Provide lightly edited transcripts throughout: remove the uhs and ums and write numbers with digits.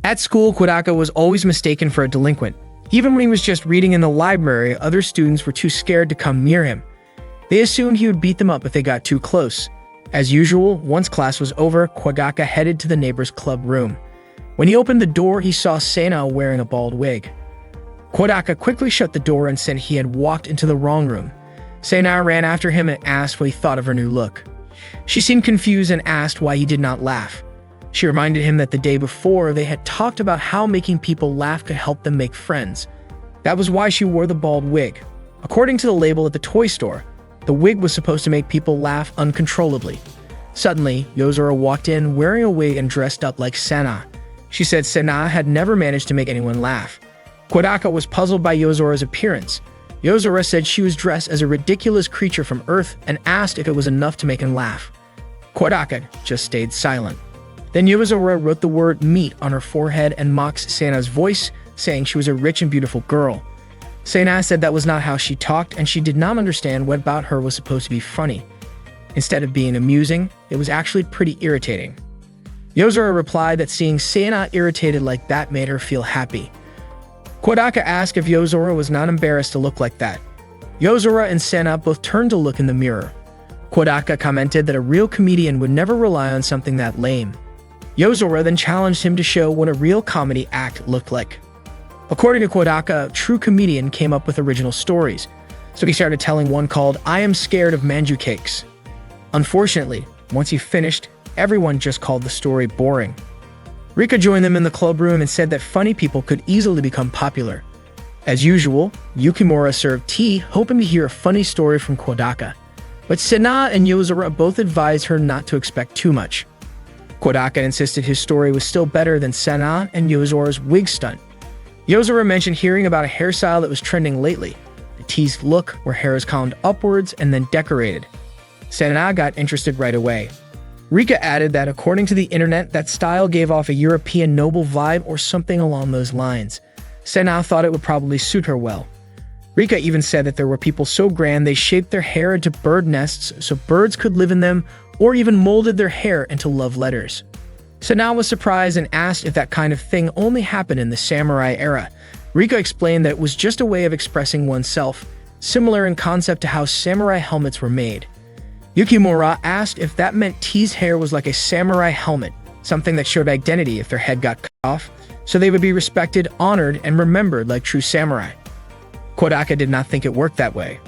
At school, Kodaka was always mistaken for a delinquent. Even when he was just reading in the library, other students were too scared to come near him. They assumed he would beat them up if they got too close. As usual, once class was over, Kodaka headed to the neighbor's club room. When he opened the door, he saw Sana wearing a bald wig. Kodaka quickly shut the door and said he had walked into the wrong room. Sana ran after him and asked what he thought of her new look. She seemed confused and asked why he did not laugh. She reminded him that the day before, they had talked about how making people laugh could help them make friends. That was why she wore the bald wig. According to the label at the toy store, the wig was supposed to make people laugh uncontrollably. Suddenly, Yozora walked in wearing a wig and dressed up like Sana. She said Sana had never managed to make anyone laugh. Kodaka was puzzled by Yozora's appearance. Yozora said she was dressed as a ridiculous creature from Earth and asked if it was enough to make him laugh. Kodaka just stayed silent. Then Yozora wrote the word meat on her forehead and mocked Sana's voice, saying she was a rich and beautiful girl. Sana said that was not how she talked, and she did not understand what about her was supposed to be funny. Instead of being amusing, it was actually pretty irritating. Yozora replied that seeing Sana irritated like that made her feel happy. Kodaka asked if Yozora was not embarrassed to look like that. Yozora and Sana both turned to look in the mirror. Kodaka commented that a real comedian would never rely on something that lame. Yozora then challenged him to show what a real comedy act looked like. According to Kodaka, a true comedian came up with original stories, so he started telling one called I Am Scared of Manju Cakes. Unfortunately, once he finished, everyone just called the story boring. Rika joined them in the club room and said that funny people could easily become popular. As usual, Yukimura served tea, hoping to hear a funny story from Kodaka. But Sana and Yozora both advised her not to expect too much. Kodaka insisted his story was still better than Sana and Yozora's wig stunt. Yozora mentioned hearing about a hairstyle that was trending lately, the teased look where hair is combed upwards and then decorated. Sana got interested right away. Rika added that according to the internet, that style gave off a European noble vibe or something along those lines. Sana thought it would probably suit her well. Rika even said that there were people so grand they shaped their hair into bird nests so birds could live in them, or even molded their hair into love letters. Sana was surprised and asked if that kind of thing only happened in the samurai era. Rika explained that it was just a way of expressing oneself, similar in concept to how samurai helmets were made. Yukimura asked if that meant T's hair was like a samurai helmet, something that showed identity if their head got cut off, so they would be respected, honored, and remembered like true samurai. Kodaka did not think it worked that way.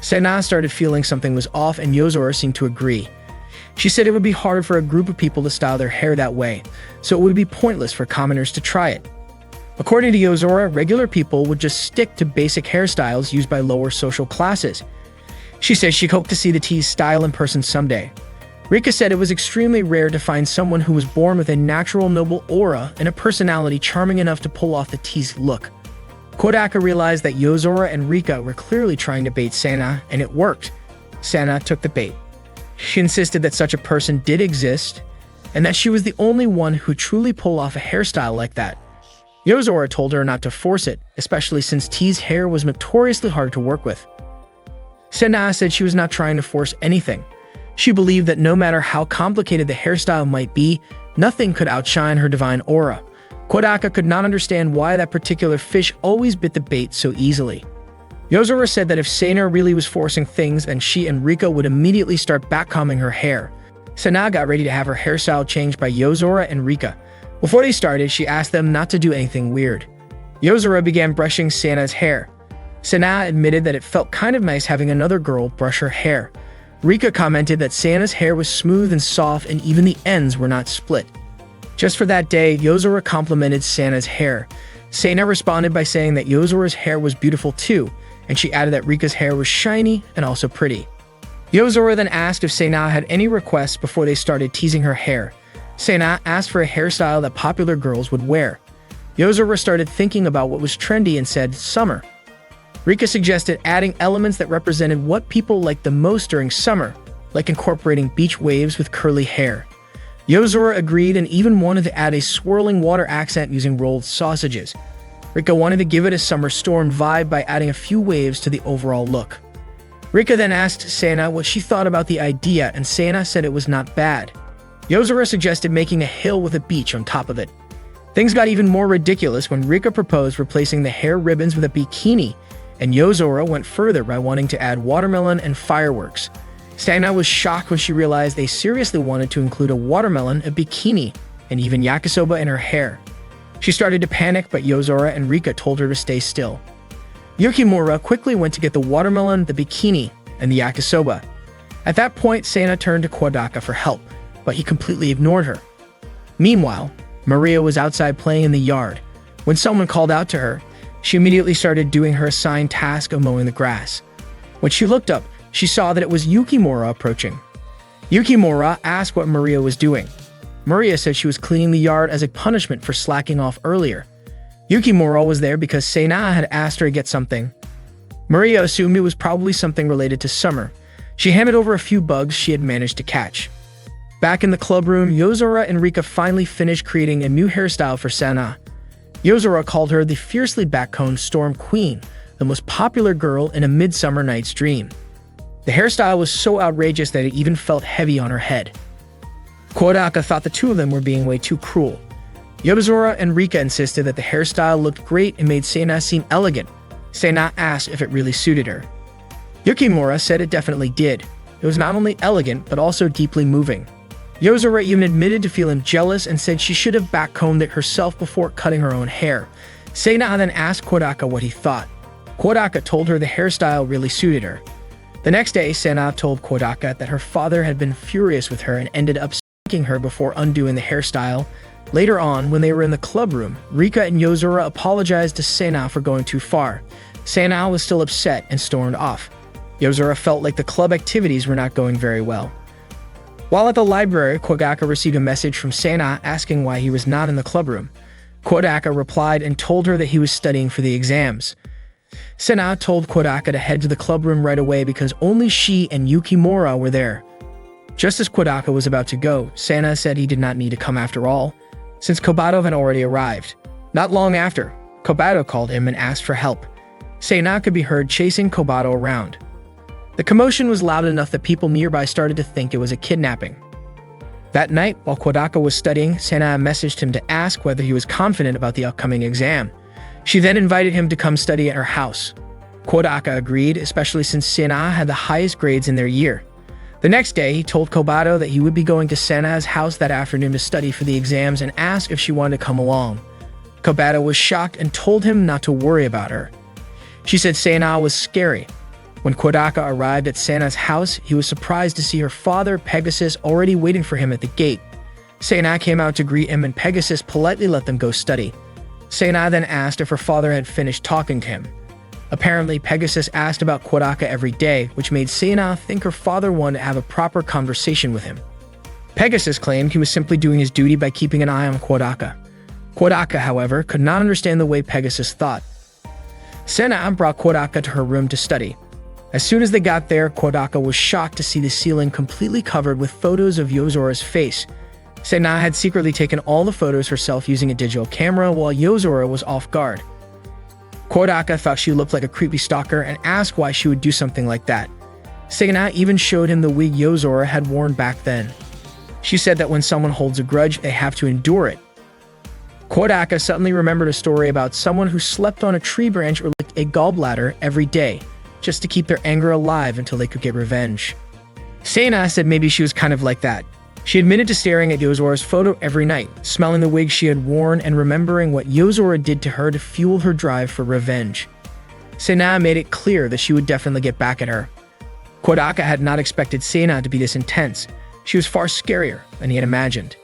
Sana started feeling something was off, and Yozora seemed to agree. She said it would be hard for a group of people to style their hair that way, so it would be pointless for commoners to try it. According to Yozora, regular people would just stick to basic hairstyles used by lower social classes. She says she hoped to see the T's style in person someday. Rika said it was extremely rare to find someone who was born with a natural noble aura and a personality charming enough to pull off the T's look. Kodaka realized that Yozora and Rika were clearly trying to bait Sana, and it worked. Sana took the bait. She insisted that such a person did exist, and that she was the only one who truly pulled off a hairstyle like that. Yozora told her not to force it, especially since T's hair was notoriously hard to work with. Sana said she was not trying to force anything. She believed that no matter how complicated the hairstyle might be, nothing could outshine her divine aura. Kodaka could not understand why that particular fish always bit the bait so easily. Yozora said that if Sana really was forcing things, then she and Rika would immediately start backcombing her hair. Sana got ready to have her hairstyle changed by Yozora and Rika. Before they started, she asked them not to do anything weird. Yozora began brushing Sana's hair. Sana admitted that it felt kind of nice having another girl brush her hair. Rika commented that Sana's hair was smooth and soft and even the ends were not split. Just for that day, Yozora complimented Sana's hair. Sana responded by saying that Yozora's hair was beautiful too, and she added that Rika's hair was shiny and also pretty. Yozora then asked if Sana had any requests before they started teasing her hair. Sana asked for a hairstyle that popular girls would wear. Yozora started thinking about what was trendy and said, summer. Rika suggested adding elements that represented what people liked the most during summer, like incorporating beach waves with curly hair. Yozora agreed and even wanted to add a swirling water accent using rolled sausages. Rika wanted to give it a summer storm vibe by adding a few waves to the overall look. Rika then asked Sana what she thought about the idea, and Sana said it was not bad. Yozora suggested making a hill with a beach on top of it. Things got even more ridiculous when Rika proposed replacing the hair ribbons with a bikini, and Yozora went further by wanting to add watermelon and fireworks. Sana was shocked when she realized they seriously wanted to include a watermelon, a bikini, and even yakisoba in her hair. She started to panic, but Yozora and Rika told her to stay still. Yukimura quickly went to get the watermelon, the bikini, and the yakisoba. At that point, Sana turned to Kodaka for help, but he completely ignored her. Meanwhile, Maria was outside playing in the yard. When someone called out to her, she immediately started doing her assigned task of mowing the grass. When she looked up, she saw that it was Yukimura approaching. Yukimura asked what Maria was doing. Maria said she was cleaning the yard as a punishment for slacking off earlier. Yukimura was there because Sana had asked her to get something. Maria assumed it was probably something related to summer. She handed over a few bugs she had managed to catch. Back in the club room, Yozora and Rika finally finished creating a new hairstyle for Sana. Yozora called her the fiercely backcombed Storm Queen, the most popular girl in A Midsummer Night's Dream. The hairstyle was so outrageous that it even felt heavy on her head. Kodaka thought the two of them were being way too cruel. Yozora and Rika insisted that the hairstyle looked great and made Sana seem elegant. Sana asked if it really suited her. Yukimura said it definitely did. It was not only elegant, but also deeply moving. Yozora even admitted to feeling jealous and said she should have backcombed it herself before cutting her own hair. Sana then asked Kodaka what he thought. Kodaka told her the hairstyle really suited her. The next day, Sana told Kodaka that her father had been furious with her and ended up spanking her before undoing the hairstyle. Later on, when they were in the club room, Rika and Yozora apologized to Sana for going too far. Sana was still upset and stormed off. Yozora felt like the club activities were not going very well. While at the library, Kodaka received a message from Sana asking why he was not in the club room. Kodaka replied and told her that he was studying for the exams. Sana told Kodaka to head to the club room right away because only she and Yukimura were there. Just as Kodaka was about to go, Sana said he did not need to come after all, since Kobato had already arrived. Not long after, Kobato called him and asked for help. Sana could be heard chasing Kobato around. The commotion was loud enough that people nearby started to think it was a kidnapping. That night, while Kodaka was studying, Sana messaged him to ask whether he was confident about the upcoming exam. She then invited him to come study at her house. Kodaka agreed, especially since Sana had the highest grades in their year. The next day, he told Kobato that he would be going to Sana's house that afternoon to study for the exams and asked if she wanted to come along. Kobato was shocked and told him not to worry about her. She said Sana was scary. When Kodaka arrived at Sana's house, he was surprised to see her father, Pegasus, already waiting for him at the gate. Sana came out to greet him and Pegasus politely let them go study. Sana then asked if her father had finished talking to him. Apparently, Pegasus asked about Kodaka every day, which made Sana think her father wanted to have a proper conversation with him. Pegasus claimed he was simply doing his duty by keeping an eye on Kodaka. Kodaka, however, could not understand the way Pegasus thought. Sana brought Kodaka to her room to study. As soon as they got there, Kodaka was shocked to see the ceiling completely covered with photos of Yozora's face. Sana had secretly taken all the photos herself using a digital camera while Yozora was off guard. Kodaka thought she looked like a creepy stalker and asked why she would do something like that. Sana even showed him the wig Yozora had worn back then. She said that when someone holds a grudge, they have to endure it. Kodaka suddenly remembered a story about someone who slept on a tree branch or licked a gallbladder every day, just to keep their anger alive until they could get revenge. Sana said maybe she was kind of like that. She admitted to staring at Yozora's photo every night, smelling the wig she had worn and remembering what Yozora did to her to fuel her drive for revenge. Sana made it clear that she would definitely get back at her. Kodaka had not expected Sana to be this intense. She was far scarier than he had imagined.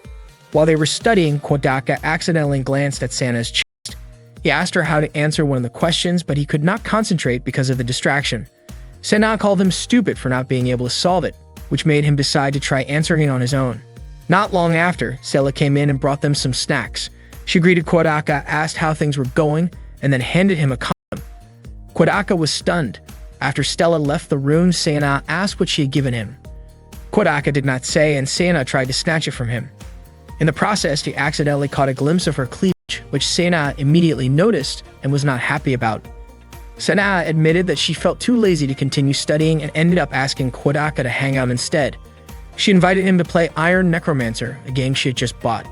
While they were studying, Kodaka accidentally glanced at Sana's chest. He asked her how to answer one of the questions, but he could not concentrate because of the distraction. Sana called him stupid for not being able to solve it, which made him decide to try answering it on his own. Not long after, Stella came in and brought them some snacks. She greeted Kodaka, asked how things were going, and then handed him a condom. Kodaka was stunned. After Stella left the room, Sana asked what she had given him. Kodaka did not say, and Sana tried to snatch it from him. In the process, he accidentally caught a glimpse of her cleavage, which Sana immediately noticed and was not happy about. Sana admitted that she felt too lazy to continue studying and ended up asking Kodaka to hang out instead. She invited him to play Iron Necromancer, a game she had just bought.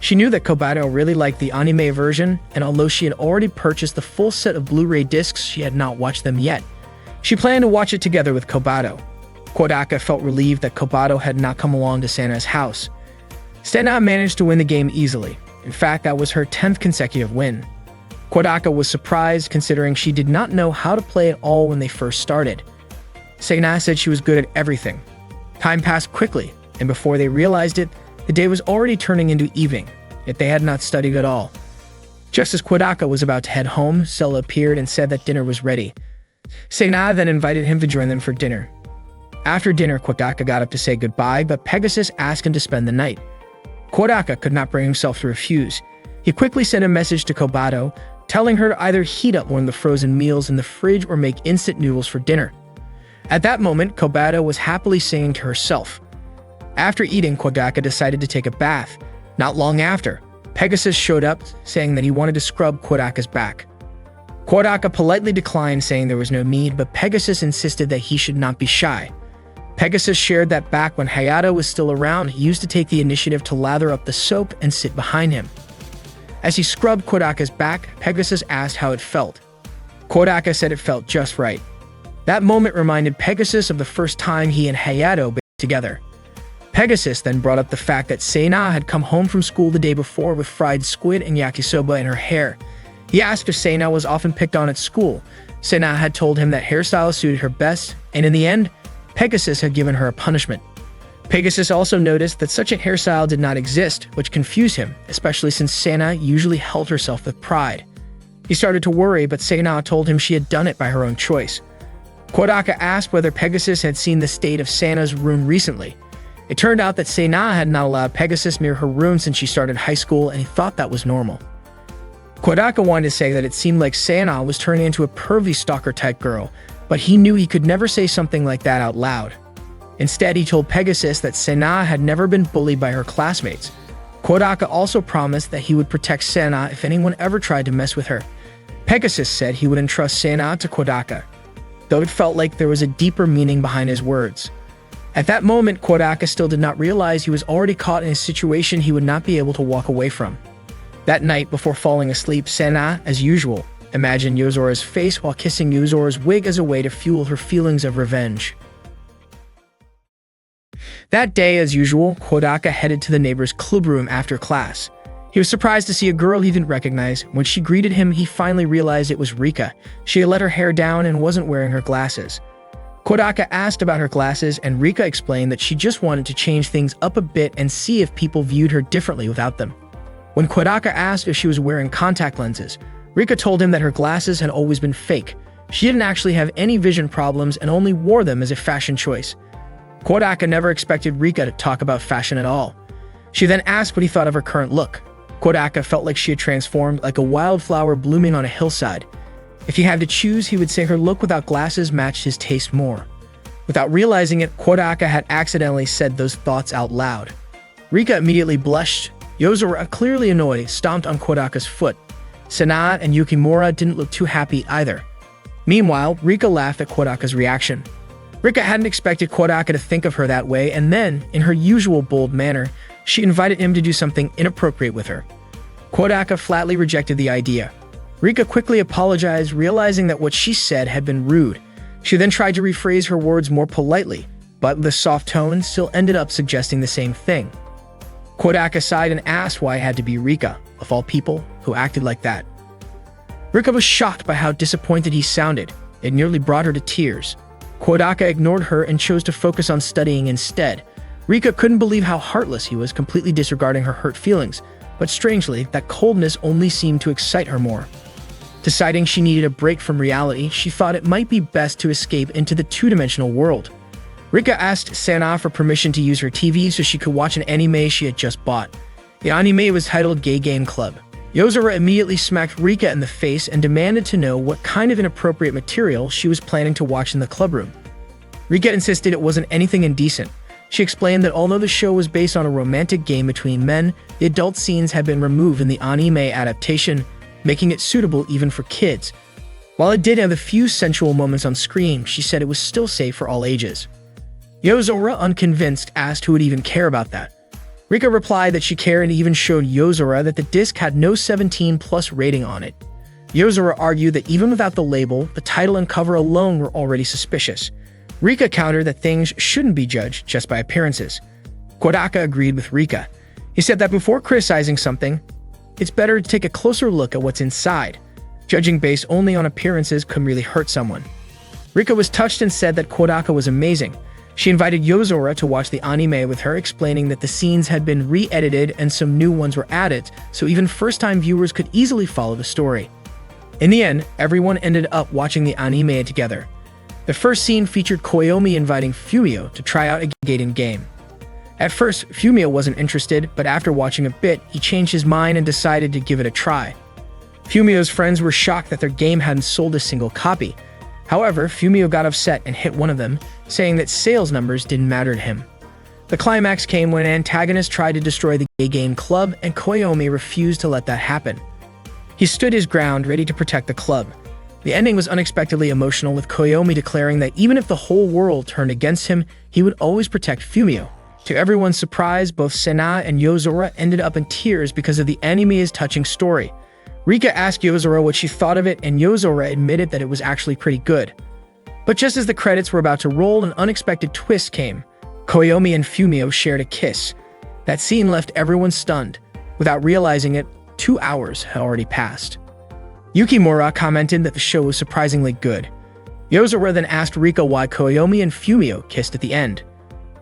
She knew that Kobato really liked the anime version, and although she had already purchased the full set of Blu-ray discs, she had not watched them yet. She planned to watch it together with Kobato. Kodaka felt relieved that Kobato had not come along to Sana's house. Sana managed to win the game easily. In fact, that was her 10th consecutive win. Kodaka was surprised considering she did not know how to play at all when they first started. Sana said she was good at everything. Time passed quickly, and before they realized it, the day was already turning into evening, yet they had not studied at all. Just as Kodaka was about to head home, Sela appeared and said that dinner was ready. Sana then invited him to join them for dinner. After dinner, Kodaka got up to say goodbye, but Pegasus asked him to spend the night. Kodaka could not bring himself to refuse. He quickly sent a message to Kobato, telling her to either heat up one of the frozen meals in the fridge or make instant noodles for dinner. At that moment, Kobato was happily singing to herself. After eating, Kodaka decided to take a bath. Not long after, Pegasus showed up, saying that he wanted to scrub Kodaka's back. Kodaka politely declined, saying there was no need, but Pegasus insisted that he should not be shy. Pegasus shared that back when Hayato was still around, he used to take the initiative to lather up the soap and sit behind him. As he scrubbed Kodaka's back, Pegasus asked how it felt. Kodaka said it felt just right. That moment reminded Pegasus of the first time he and Hayato been together. Pegasus then brought up the fact that Sana had come home from school the day before with fried squid and yakisoba in her hair. He asked if Sana was often picked on at school. Sana had told him that hairstyle suited her best, and in the end, Pegasus had given her a punishment. Pegasus also noticed that such a hairstyle did not exist, which confused him, especially since Sana usually held herself with pride. He started to worry, but Sana told him she had done it by her own choice. Kodaka asked whether Pegasus had seen the state of Sana's room recently. It turned out that Sana had not allowed Pegasus near her room since she started high school, and he thought that was normal. Kodaka wanted to say that it seemed like Sana was turning into a pervy stalker-type girl, but he knew he could never say something like that out loud. Instead, he told Pegasus that Sana had never been bullied by her classmates. Kodaka also promised that he would protect Sana if anyone ever tried to mess with her. Pegasus said he would entrust Sana to Kodaka, though it felt like there was a deeper meaning behind his words. At that moment, Kodaka still did not realize he was already caught in a situation he would not be able to walk away from. That night, before falling asleep, Sana, as usual, imagined Yozora's face while kissing Yozora's wig as a way to fuel her feelings of revenge. That day, as usual, Kodaka headed to the neighbor's clubroom after class. He was surprised to see a girl he didn't recognize. When she greeted him, he finally realized it was Rika. She had let her hair down and wasn't wearing her glasses. Kodaka asked about her glasses, and Rika explained that she just wanted to change things up a bit and see if people viewed her differently without them. When Kodaka asked if she was wearing contact lenses, Rika told him that her glasses had always been fake. She didn't actually have any vision problems and only wore them as a fashion choice. Kodaka never expected Rika to talk about fashion at all. She then asked what he thought of her current look. Kodaka felt like she had transformed like a wildflower blooming on a hillside. If he had to choose, he would say her look without glasses matched his taste more. Without realizing it, Kodaka had accidentally said those thoughts out loud. Rika immediately blushed. Yozora, clearly annoyed, stomped on Kodaka's foot. Sana and Yukimura didn't look too happy either. Meanwhile, Rika laughed at Kodaka's reaction. Rika hadn't expected Kodaka to think of her that way, and then, in her usual bold manner, she invited him to do something inappropriate with her. Kodaka flatly rejected the idea. Rika quickly apologized, realizing that what she said had been rude. She then tried to rephrase her words more politely, but the soft tone still ended up suggesting the same thing. Kodaka sighed and asked why it had to be Rika, of all people, who acted like that. Rika was shocked by how disappointed he sounded. It nearly brought her to tears. Kodaka ignored her and chose to focus on studying instead. Rika couldn't believe how heartless he was, completely disregarding her hurt feelings, but strangely, that coldness only seemed to excite her more. Deciding she needed a break from reality, she thought it might be best to escape into the two-dimensional world. Rika asked Sana for permission to use her TV so she could watch an anime she had just bought. The anime was titled Gay Game Club. Yozora immediately smacked Rika in the face and demanded to know what kind of inappropriate material she was planning to watch in the clubroom. Rika insisted it wasn't anything indecent. She explained that although the show was based on a romantic game between men, the adult scenes had been removed in the anime adaptation, making it suitable even for kids. While it did have a few sensual moments on screen, she said it was still safe for all ages. Yozora, unconvinced, asked who would even care about that. Rika replied that she cared and even showed Yozora that the disc had no 17+ rating on it. Yozora argued that even without the label, the title and cover alone were already suspicious. Rika countered that things shouldn't be judged just by appearances. Kodaka agreed with Rika. He said that before criticizing something, it's better to take a closer look at what's inside. Judging based only on appearances could really hurt someone. Rika was touched and said that Kodaka was amazing. She invited Yozora to watch the anime with her, explaining that the scenes had been re-edited and some new ones were added, so even first-time viewers could easily follow the story. In the end, everyone ended up watching the anime together. The first scene featured Koyomi inviting Fumio to try out a Gaiden game. At first, Fumio wasn't interested, but after watching a bit, he changed his mind and decided to give it a try. Fumio's friends were shocked that their game hadn't sold a single copy. However, Fumio got upset and hit one of them, saying that sales numbers didn't matter to him. The climax came when an antagonist tried to destroy the Gaiden club, and Koyomi refused to let that happen. He stood his ground, ready to protect the club. The ending was unexpectedly emotional, with Koyomi declaring that even if the whole world turned against him, he would always protect Fumio. To everyone's surprise, both Sena and Yozora ended up in tears because of the anime's touching story. Rika asked Yozora what she thought of it, and Yozora admitted that it was actually pretty good. But just as the credits were about to roll, an unexpected twist came. Koyomi and Fumio shared a kiss. That scene left everyone stunned. Without realizing it, 2 hours had already passed. Yukimura commented that the show was surprisingly good. Yozora then asked Rika why Koyomi and Fumio kissed at the end.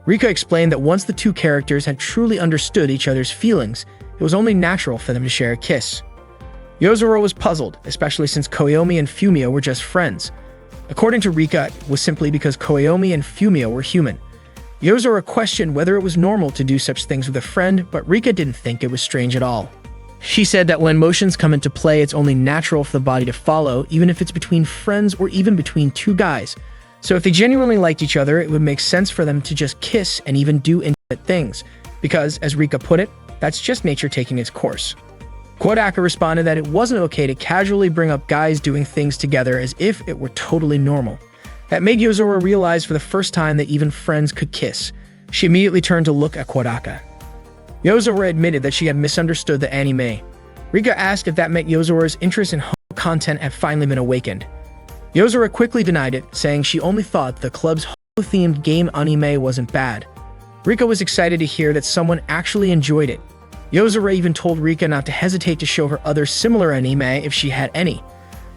Rika explained that once the two characters had truly understood each other's feelings, it was only natural for them to share a kiss. Yozora was puzzled, especially since Koyomi and Fumio were just friends. According to Rika, it was simply because Koyomi and Fumio were human. Yozora questioned whether it was normal to do such things with a friend, but Rika didn't think it was strange at all. She said that when emotions come into play, it's only natural for the body to follow, even if it's between friends or even between two guys. So if they genuinely liked each other, it would make sense for them to just kiss and even do intimate things, because, as Rika put it, that's just nature taking its course. Kodaka responded that it wasn't okay to casually bring up guys doing things together as if it were totally normal. That made Yozora realize for the first time that even friends could kiss. She immediately turned to look at Kodaka. Yozora admitted that she had misunderstood the anime. Rika asked if that meant Yozora's interest in homo content had finally been awakened. Yozora quickly denied it, saying she only thought the club's homo-themed game anime wasn't bad. Rika was excited to hear that someone actually enjoyed it. Yozora even told Rika not to hesitate to show her other similar anime if she had any.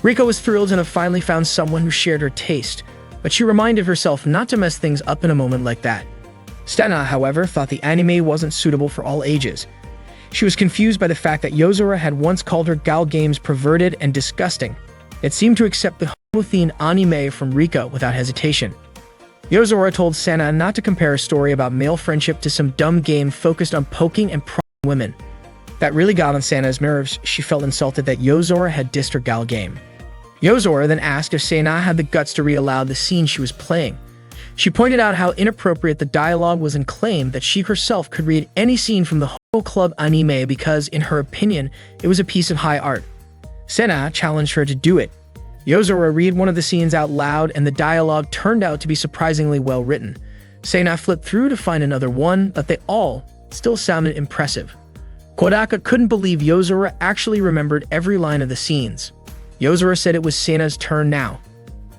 Rika was thrilled to have finally found someone who shared her taste, but she reminded herself not to mess things up in a moment like that. Stena, however, thought the anime wasn't suitable for all ages. She was confused by the fact that Yozora had once called her gal games perverted and disgusting, yet seemed to accept the homo-themed anime from Rika without hesitation. Yozora told Sena not to compare a story about male friendship to some dumb game focused on poking and prodding women. That really got on Sena's nerves. She felt insulted that Yozora had dissed her gal game. Yozora then asked if Sena had the guts to read aloud the scene she was playing. She pointed out how inappropriate the dialogue was and claimed that she herself could read any scene from the Homo Club anime because, in her opinion, it was a piece of high art. Sena challenged her to do it. Yozora read one of the scenes out loud, and the dialogue turned out to be surprisingly well written. Sena flipped through to find another one, but they all still sounded impressive. Kodaka couldn't believe Yozora actually remembered every line of the scenes. Yozora said it was Sena's turn now.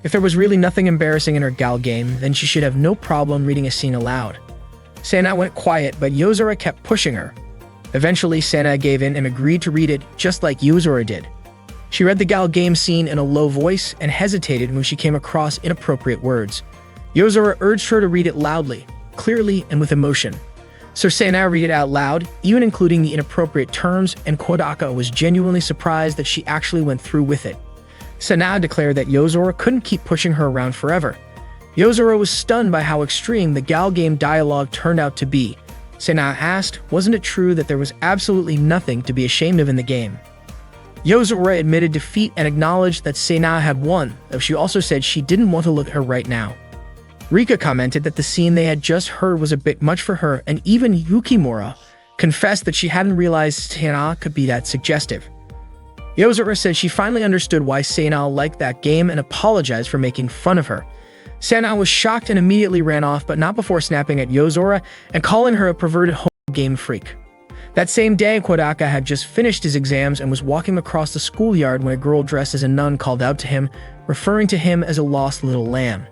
If there was really nothing embarrassing in her gal game, then she should have no problem reading a scene aloud. Sena went quiet, but Yozora kept pushing her. Eventually, Sena gave in and agreed to read it just like Yozora did. She read the gal game scene in a low voice and hesitated when she came across inappropriate words. Yozora urged her to read it loudly, clearly, and with emotion. So Sena read it out loud, even including the inappropriate terms, and Kodaka was genuinely surprised that she actually went through with it. Sena declared that Yozora couldn't keep pushing her around forever. Yozora was stunned by how extreme the gal game dialogue turned out to be. Sena asked, wasn't it true that there was absolutely nothing to be ashamed of in the game? Yozora admitted defeat and acknowledged that Sena had won, though she also said she didn't want to look at her right now. Rika commented that the scene they had just heard was a bit much for her, and even Yukimura confessed that she hadn't realized Sena could be that suggestive. Yozora said she finally understood why Sena liked that game and apologized for making fun of her. Sena was shocked and immediately ran off, but not before snapping at Yozora and calling her a perverted game freak. That same day, Kodaka had just finished his exams and was walking across the schoolyard when a girl dressed as a nun called out to him, referring to him as a lost little lamb.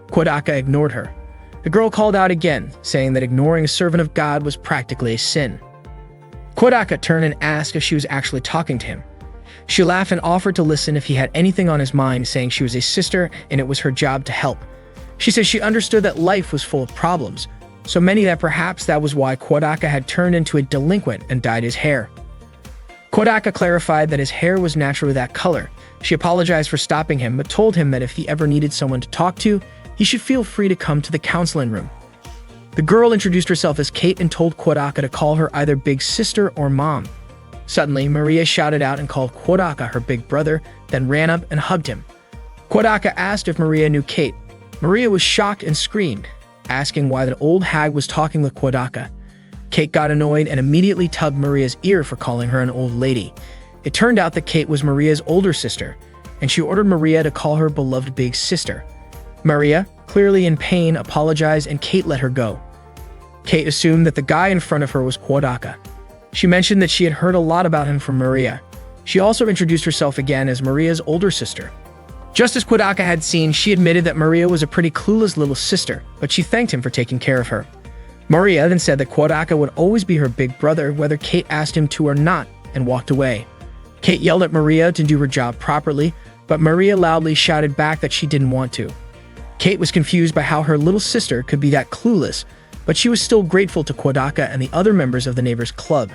Kodaka ignored her. The girl called out again, saying that ignoring a servant of God was practically a sin. Kodaka turned and asked if she was actually talking to him. She laughed and offered to listen if he had anything on his mind, saying she was a sister and it was her job to help. She said she understood that life was full of problems, so many that perhaps that was why Kodaka had turned into a delinquent and dyed his hair. Kodaka clarified that his hair was naturally that color. She apologized for stopping him, but told him that if he ever needed someone to talk to, he should feel free to come to the counseling room. The girl introduced herself as Kate and told Kodaka to call her either big sister or mom. Suddenly, Maria shouted out and called Kodaka her big brother, then ran up and hugged him. Kodaka asked if Maria knew Kate. Maria was shocked and screamed, asking why the old hag was talking with Kodaka. Kate got annoyed and immediately tugged Maria's ear for calling her an old lady. It turned out that Kate was Maria's older sister, and she ordered Maria to call her beloved big sister. Maria, clearly in pain, apologized and Kate let her go. Kate assumed that the guy in front of her was Kodaka. She mentioned that she had heard a lot about him from Maria. She also introduced herself again as Maria's older sister. Just as Kodaka had seen, she admitted that Maria was a pretty clueless little sister, but she thanked him for taking care of her. Maria then said that Kodaka would always be her big brother whether Kate asked him to or not, and walked away. Kate yelled at Maria to do her job properly, but Maria loudly shouted back that she didn't want to. Kate was confused by how her little sister could be that clueless, but she was still grateful to Kodaka and the other members of the neighbors' club.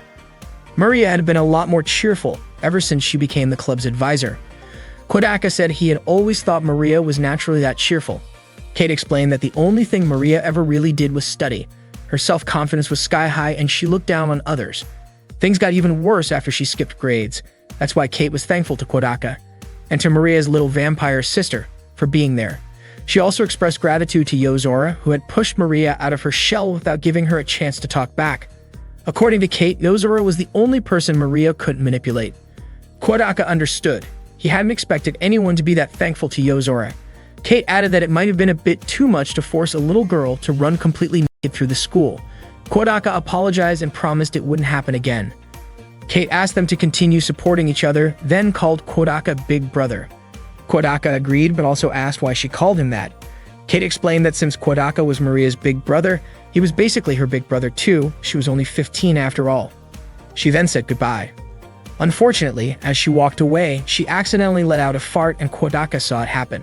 Maria had been a lot more cheerful ever since she became the club's advisor. Kodaka said he had always thought Maria was naturally that cheerful. Kate explained that the only thing Maria ever really did was study. Her self-confidence was sky-high and she looked down on others. Things got even worse after she skipped grades. That's why Kate was thankful to Kodaka and to Maria's little vampire sister for being there. She also expressed gratitude to Yozora, who had pushed Maria out of her shell without giving her a chance to talk back. According to Kate, Yozora was the only person Maria couldn't manipulate. Kodaka understood. He hadn't expected anyone to be that thankful to Yozora. Kate added that it might have been a bit too much to force a little girl to run completely naked through the school. Kodaka apologized and promised it wouldn't happen again. Kate asked them to continue supporting each other, then called Kodaka Big Brother. Kodaka agreed, but also asked why she called him that. Kate explained that since Kodaka was Maria's big brother, he was basically her big brother too. She was only 15 after all. She then said goodbye. Unfortunately, as she walked away, she accidentally let out a fart and Kodaka saw it happen.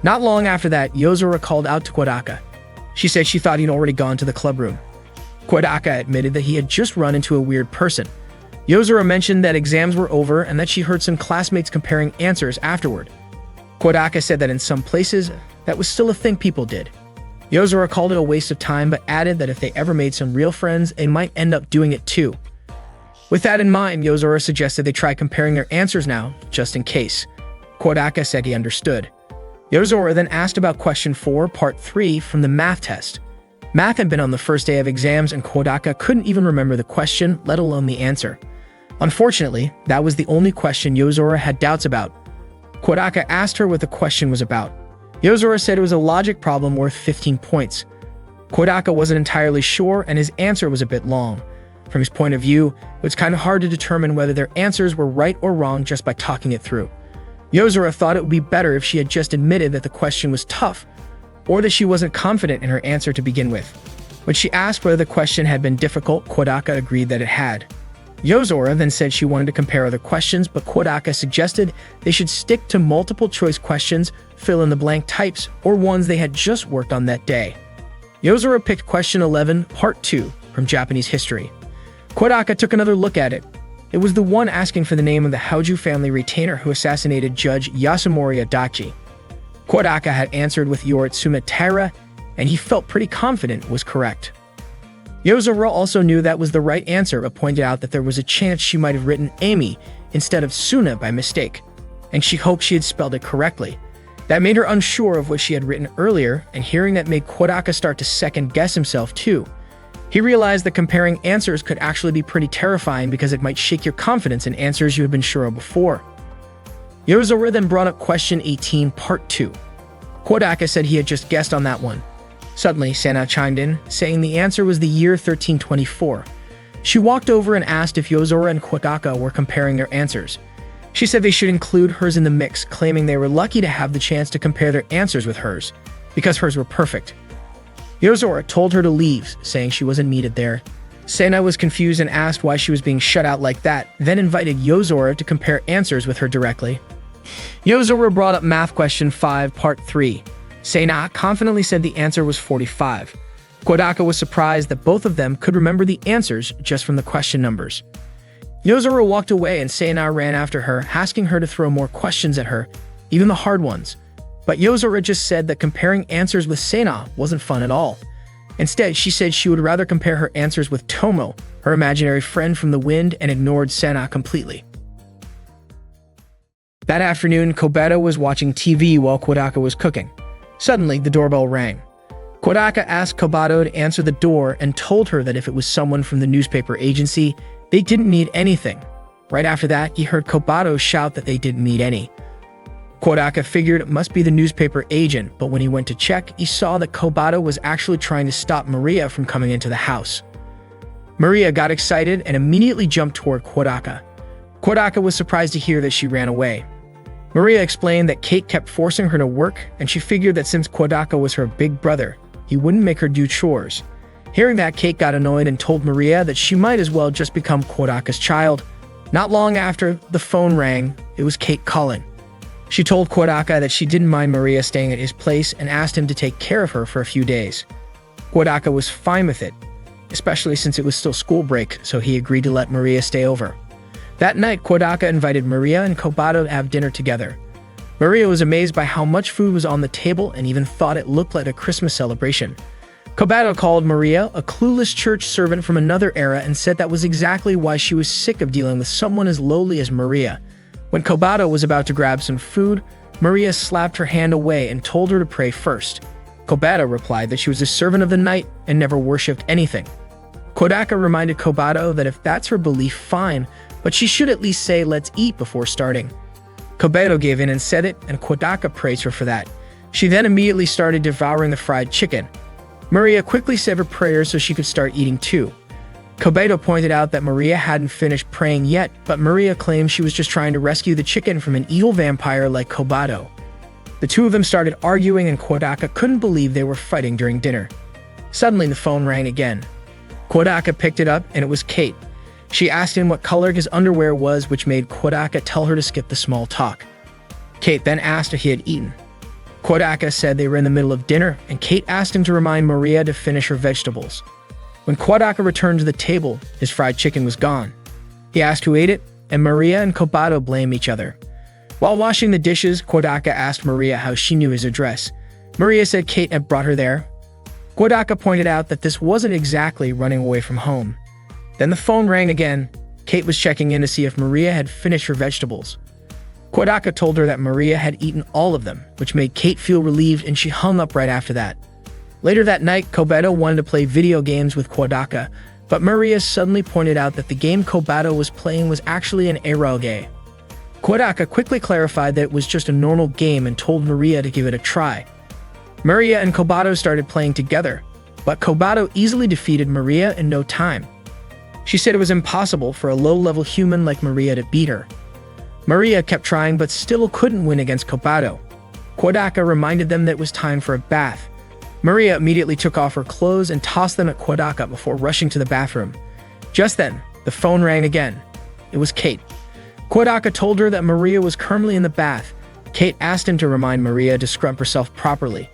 Not long after that, Yozora called out to Kodaka. She said she thought he'd already gone to the club room. Kodaka admitted that he had just run into a weird person. Yozora mentioned that exams were over and that she heard some classmates comparing answers afterward. Kodaka said that in some places, that was still a thing people did. Yozora called it a waste of time, but added that if they ever made some real friends, they might end up doing it too. With that in mind, Yozora suggested they try comparing their answers now, just in case. Kodaka said he understood. Yozora then asked about question 4, part 3 from the math test. Math had been on the first day of exams and Kodaka couldn't even remember the question, let alone the answer. Unfortunately, that was the only question Yozora had doubts about. Kodaka asked her what the question was about. Yozora said it was a logic problem worth 15 points. Kodaka wasn't entirely sure and his answer was a bit long. From his point of view, it was kind of hard to determine whether their answers were right or wrong just by talking it through. Yozora thought it would be better if she had just admitted that the question was tough, or that she wasn't confident in her answer to begin with. When she asked whether the question had been difficult, Kodaka agreed that it had. Yozora then said she wanted to compare other questions, but Kodaka suggested they should stick to multiple choice questions, fill in the blank types, or ones they had just worked on that day. Yozora picked question 11, part 2, from Japanese history. Kodaka took another look at it. It was the one asking for the name of the Hauju family retainer who assassinated Judge Yasunori Adachi. Kodaka had answered with Yoritsuma Taira, and he felt pretty confident was correct. Yozora also knew that was the right answer, but pointed out that there was a chance she might have written Amy instead of Suna by mistake, and she hoped she had spelled it correctly. That made her unsure of what she had written earlier, and hearing that made Kodaka start to second-guess himself too. He realized that comparing answers could actually be pretty terrifying because it might shake your confidence in answers you had been sure of before. Yozora then brought up question 18, part 2. Kodaka said he had just guessed on that one. Suddenly, Sana chimed in, saying the answer was the year 1324. She walked over and asked if Yozora and Kodaka were comparing their answers. She said they should include hers in the mix, claiming they were lucky to have the chance to compare their answers with hers, because hers were perfect. Yozora told her to leave, saying she wasn't needed there. Sena was confused and asked why she was being shut out like that, then invited Yozora to compare answers with her directly. Yozora brought up math question 5, part 3. Sena confidently said the answer was 45. Kodaka was surprised that both of them could remember the answers just from the question numbers. Yozora walked away and Sena ran after her, asking her to throw more questions at her, even the hard ones. But Yozora just said that comparing answers with Sena wasn't fun at all. Instead, she said she would rather compare her answers with Tomo, her imaginary friend from the wind, and ignored Sena completely. That afternoon, Kobato was watching TV while Kodaka was cooking. Suddenly, the doorbell rang. Kodaka asked Kobato to answer the door and told her that if it was someone from the newspaper agency, they didn't need anything. Right after that, he heard Kobato shout that they didn't need any. Kodaka figured it must be the newspaper agent, but when he went to check, he saw that Kobato was actually trying to stop Maria from coming into the house. Maria got excited and immediately jumped toward Kodaka. Kodaka was surprised to hear that she ran away. Maria explained that Kate kept forcing her to work, and she figured that since Kodaka was her big brother, he wouldn't make her do chores. Hearing that, Kate got annoyed and told Maria that she might as well just become Kodaka's child. Not long after, the phone rang. It was Kate calling. She told Kodaka that she didn't mind Maria staying at his place and asked him to take care of her for a few days. Kodaka was fine with it, especially since it was still school break, so he agreed to let Maria stay over. That night, Kodaka invited Maria and Kobato to have dinner together. Maria was amazed by how much food was on the table and even thought it looked like a Christmas celebration. Kobato called Maria a clueless church servant from another era and said that was exactly why she was sick of dealing with someone as lowly as Maria. When Kobato was about to grab some food, Maria slapped her hand away and told her to pray first. Kobato replied that she was a servant of the night and never worshipped anything. Kodaka reminded Kobato that if that's her belief, fine, but she should at least say let's eat before starting. Kobato gave in and said it, and Kodaka praised her for that. She then immediately started devouring the fried chicken. Maria quickly said her prayers so she could start eating too. Kobato pointed out that Maria hadn't finished praying yet, but Maria claimed she was just trying to rescue the chicken from an evil vampire like Kobato. The two of them started arguing and Kodaka couldn't believe they were fighting during dinner. Suddenly the phone rang again. Kodaka picked it up and it was Kate. She asked him what color his underwear was, which made Kodaka tell her to skip the small talk. Kate then asked if he had eaten. Kodaka said they were in the middle of dinner, and Kate asked him to remind Maria to finish her vegetables. When Kodaka returned to the table, his fried chicken was gone. He asked who ate it, and Maria and Kobato blamed each other. While washing the dishes, Kodaka asked Maria how she knew his address. Maria said Kate had brought her there. Kodaka pointed out that this wasn't exactly running away from home. Then the phone rang again. Kate was checking in to see if Maria had finished her vegetables. Kodaka told her that Maria had eaten all of them, which made Kate feel relieved, and she hung up right after that. Later that night, Kobato wanted to play video games with Kodaka, but Maria suddenly pointed out that the game Kobato was playing was actually an eroge. Kodaka quickly clarified that it was just a normal game and told Maria to give it a try. Maria and Kobato started playing together, but Kobato easily defeated Maria in no time. She said it was impossible for a low-level human like Maria to beat her. Maria kept trying but still couldn't win against Kobato. Kodaka reminded them that it was time for a bath. Maria immediately took off her clothes and tossed them at Kodaka before rushing to the bathroom. Just then, the phone rang again. It was Kate. Kodaka told her that Maria was currently in the bath. Kate asked him to remind Maria to scrub herself properly.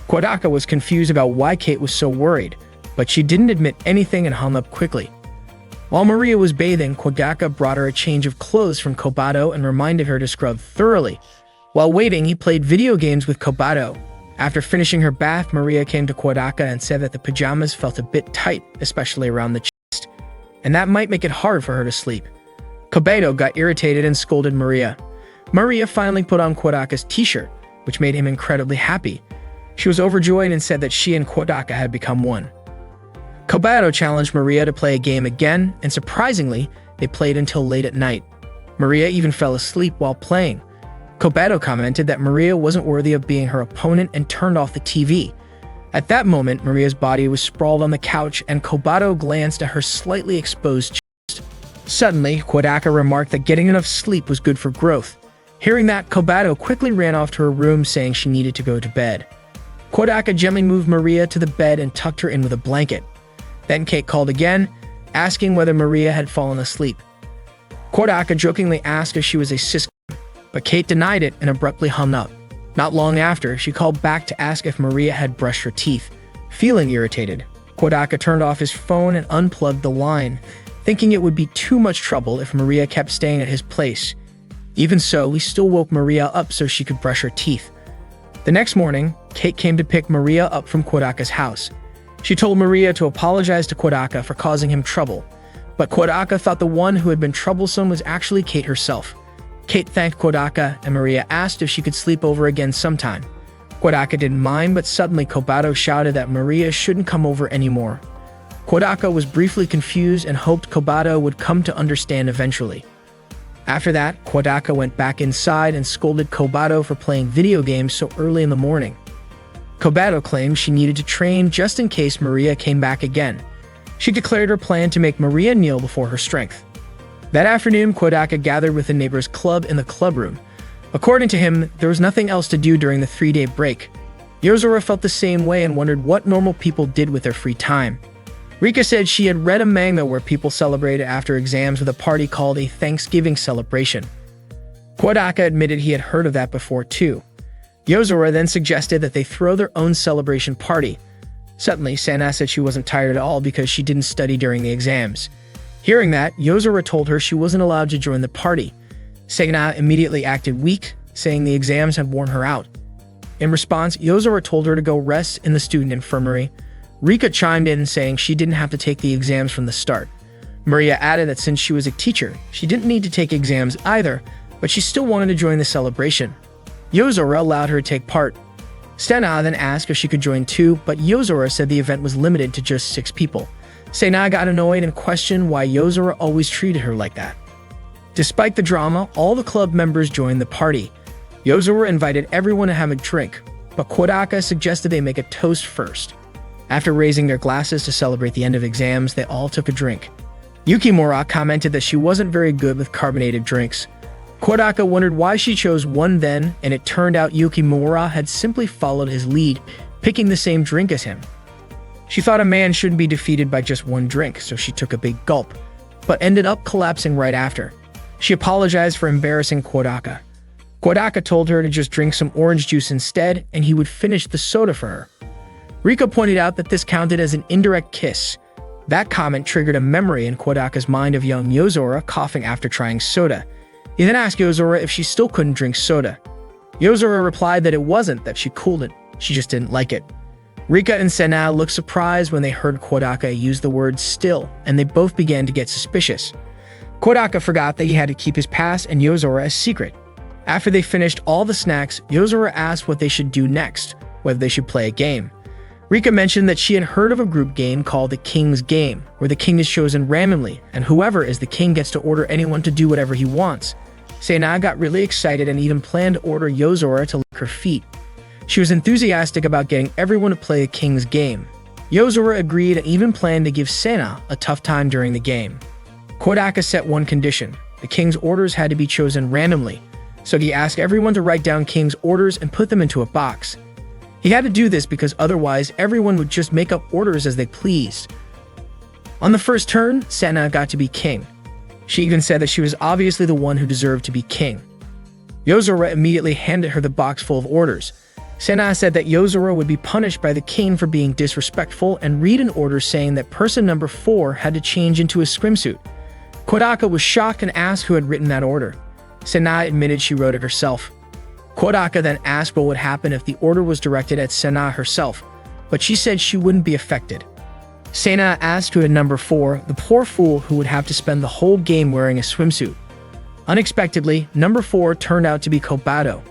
Kodaka was confused about why Kate was so worried, but she didn't admit anything and hung up quickly. While Maria was bathing, Kodaka brought her a change of clothes from Kobato and reminded her to scrub thoroughly. While waiting, he played video games with Kobato. After finishing her bath, Maria came to Kodaka and said that the pajamas felt a bit tight, especially around the chest, and that might make it hard for her to sleep. Kobato got irritated and scolded Maria. Maria finally put on Kodaka's t-shirt, which made him incredibly happy. She was overjoyed and said that she and Kodaka had become one. Kobato challenged Maria to play a game again, and surprisingly, they played until late at night. Maria even fell asleep while playing. Kobato commented that Maria wasn't worthy of being her opponent and turned off the TV. At that moment, Maria's body was sprawled on the couch and Kobato glanced at her slightly exposed chest. Suddenly, Kodaka remarked that getting enough sleep was good for growth. Hearing that, Kobato quickly ran off to her room saying she needed to go to bed. Kodaka gently moved Maria to the bed and tucked her in with a blanket. Then Kate called again, asking whether Maria had fallen asleep. Kodaka jokingly asked if she was a cis, but Kate denied it and abruptly hung up. Not long after, she called back to ask if Maria had brushed her teeth. Feeling irritated, Kodaka turned off his phone and unplugged the line, thinking it would be too much trouble if Maria kept staying at his place. Even so, he still woke Maria up so she could brush her teeth. The next morning, Kate came to pick Maria up from Kodaka's house. She told Maria to apologize to Kodaka for causing him trouble, but Kodaka thought the one who had been troublesome was actually Kate herself. Kate thanked Kodaka, and Maria asked if she could sleep over again sometime. Kodaka didn't mind, but suddenly Kobato shouted that Maria shouldn't come over anymore. Kodaka was briefly confused and hoped Kobato would come to understand eventually. After that, Kodaka went back inside and scolded Kobato for playing video games so early in the morning. Kobato claimed she needed to train just in case Maria came back again. She declared her plan to make Maria kneel before her strength. That afternoon, Kodaka gathered with the neighbor's club in the clubroom. According to him, there was nothing else to do during the 3-day break. Yozora felt the same way and wondered what normal people did with their free time. Rika said she had read a manga where people celebrated after exams with a party called a Thanksgiving celebration. Kodaka admitted he had heard of that before too. Yozora then suggested that they throw their own celebration party. Suddenly, Sana said she wasn't tired at all because she didn't study during the exams. Hearing that, Yozora told her she wasn't allowed to join the party. Sana immediately acted weak, saying the exams had worn her out. In response, Yozora told her to go rest in the student infirmary. Rika chimed in saying she didn't have to take the exams from the start. Maria added that since she was a teacher, she didn't need to take exams either, but she still wanted to join the celebration. Yozora allowed her to take part. Sana then asked if she could join too, but Yozora said the event was limited to just 6 people. Sana got annoyed and questioned why Yozora always treated her like that. Despite the drama, all the club members joined the party. Yozora invited everyone to have a drink, but Kodaka suggested they make a toast first. After raising their glasses to celebrate the end of exams, they all took a drink. Yukimura commented that she wasn't very good with carbonated drinks. Kodaka wondered why she chose one then, and it turned out Yukimura had simply followed his lead, picking the same drink as him. She thought a man shouldn't be defeated by just one drink, so she took a big gulp, but ended up collapsing right after. She apologized for embarrassing Kodaka. Kodaka told her to just drink some orange juice instead, and he would finish the soda for her. Rika pointed out that this counted as an indirect kiss. That comment triggered a memory in Kodaka's mind of young Yozora coughing after trying soda. He then asked Yozora if she still couldn't drink soda. Yozora replied that it wasn't that she couldn't, she just didn't like it. Rika and Sana looked surprised when they heard Kodaka use the word still, and they both began to get suspicious. Kodaka forgot that he had to keep his past and Yozora a secret. After they finished all the snacks, Yozora asked what they should do next, whether they should play a game. Rika mentioned that she had heard of a group game called the King's Game, where the king is chosen randomly, and whoever is the king gets to order anyone to do whatever he wants. Sana got really excited and even planned to order Yozora to lick her feet. She was enthusiastic about getting everyone to play the King's Game. Yozora agreed and even planned to give Sana a tough time during the game. Kodaka set one condition: the king's orders had to be chosen randomly, so he asked everyone to write down king's orders and put them into a box. He had to do this because otherwise everyone would just make up orders as they pleased. On the first turn, Sana got to be king. She even said that she was obviously the one who deserved to be king. Yozora immediately handed her the box full of orders. Sana said that Yozora would be punished by the king for being disrespectful and read an order saying that person number 4 had to change into a swimsuit. Kodaka was shocked and asked who had written that order. Sana admitted she wrote it herself. Kodaka then asked what would happen if the order was directed at Sana herself, but she said she wouldn't be affected. Sana asked who had number 4, the poor fool who would have to spend the whole game wearing a swimsuit. Unexpectedly, number 4 turned out to be Kobato.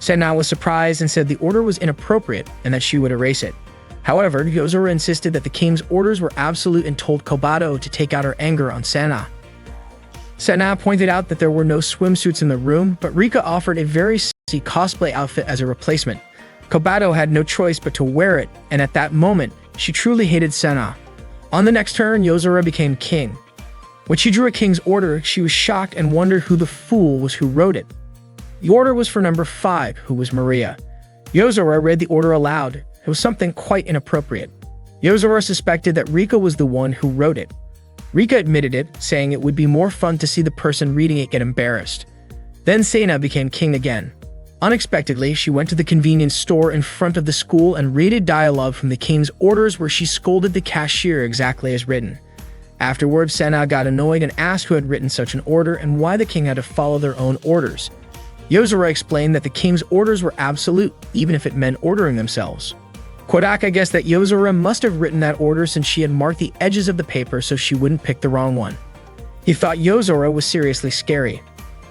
Sana was surprised and said the order was inappropriate and that she would erase it. However, Yozora insisted that the king's orders were absolute and told Kobato to take out her anger on Sana. Sana pointed out that there were no swimsuits in the room, but Rika offered a very sexy cosplay outfit as a replacement. Kobato had no choice but to wear it, and at that moment, she truly hated Senna. On the next turn, Yozora became king. When she drew a king's order, she was shocked and wondered who the fool was who wrote it. The order was for number 5, who was Maria. Yozora read the order aloud. It was something quite inappropriate. Yozora suspected that Rika was the one who wrote it. Rika admitted it, saying it would be more fun to see the person reading it get embarrassed. Then Senna became king again. Unexpectedly, she went to the convenience store in front of the school and read dialogue from the king's orders where she scolded the cashier exactly as written. Afterwards, Senna got annoyed and asked who had written such an order and why the king had to follow their own orders. Yozora explained that the king's orders were absolute, even if it meant ordering themselves. Kodaka guessed that Yozora must have written that order since she had marked the edges of the paper so she wouldn't pick the wrong one. He thought Yozora was seriously scary.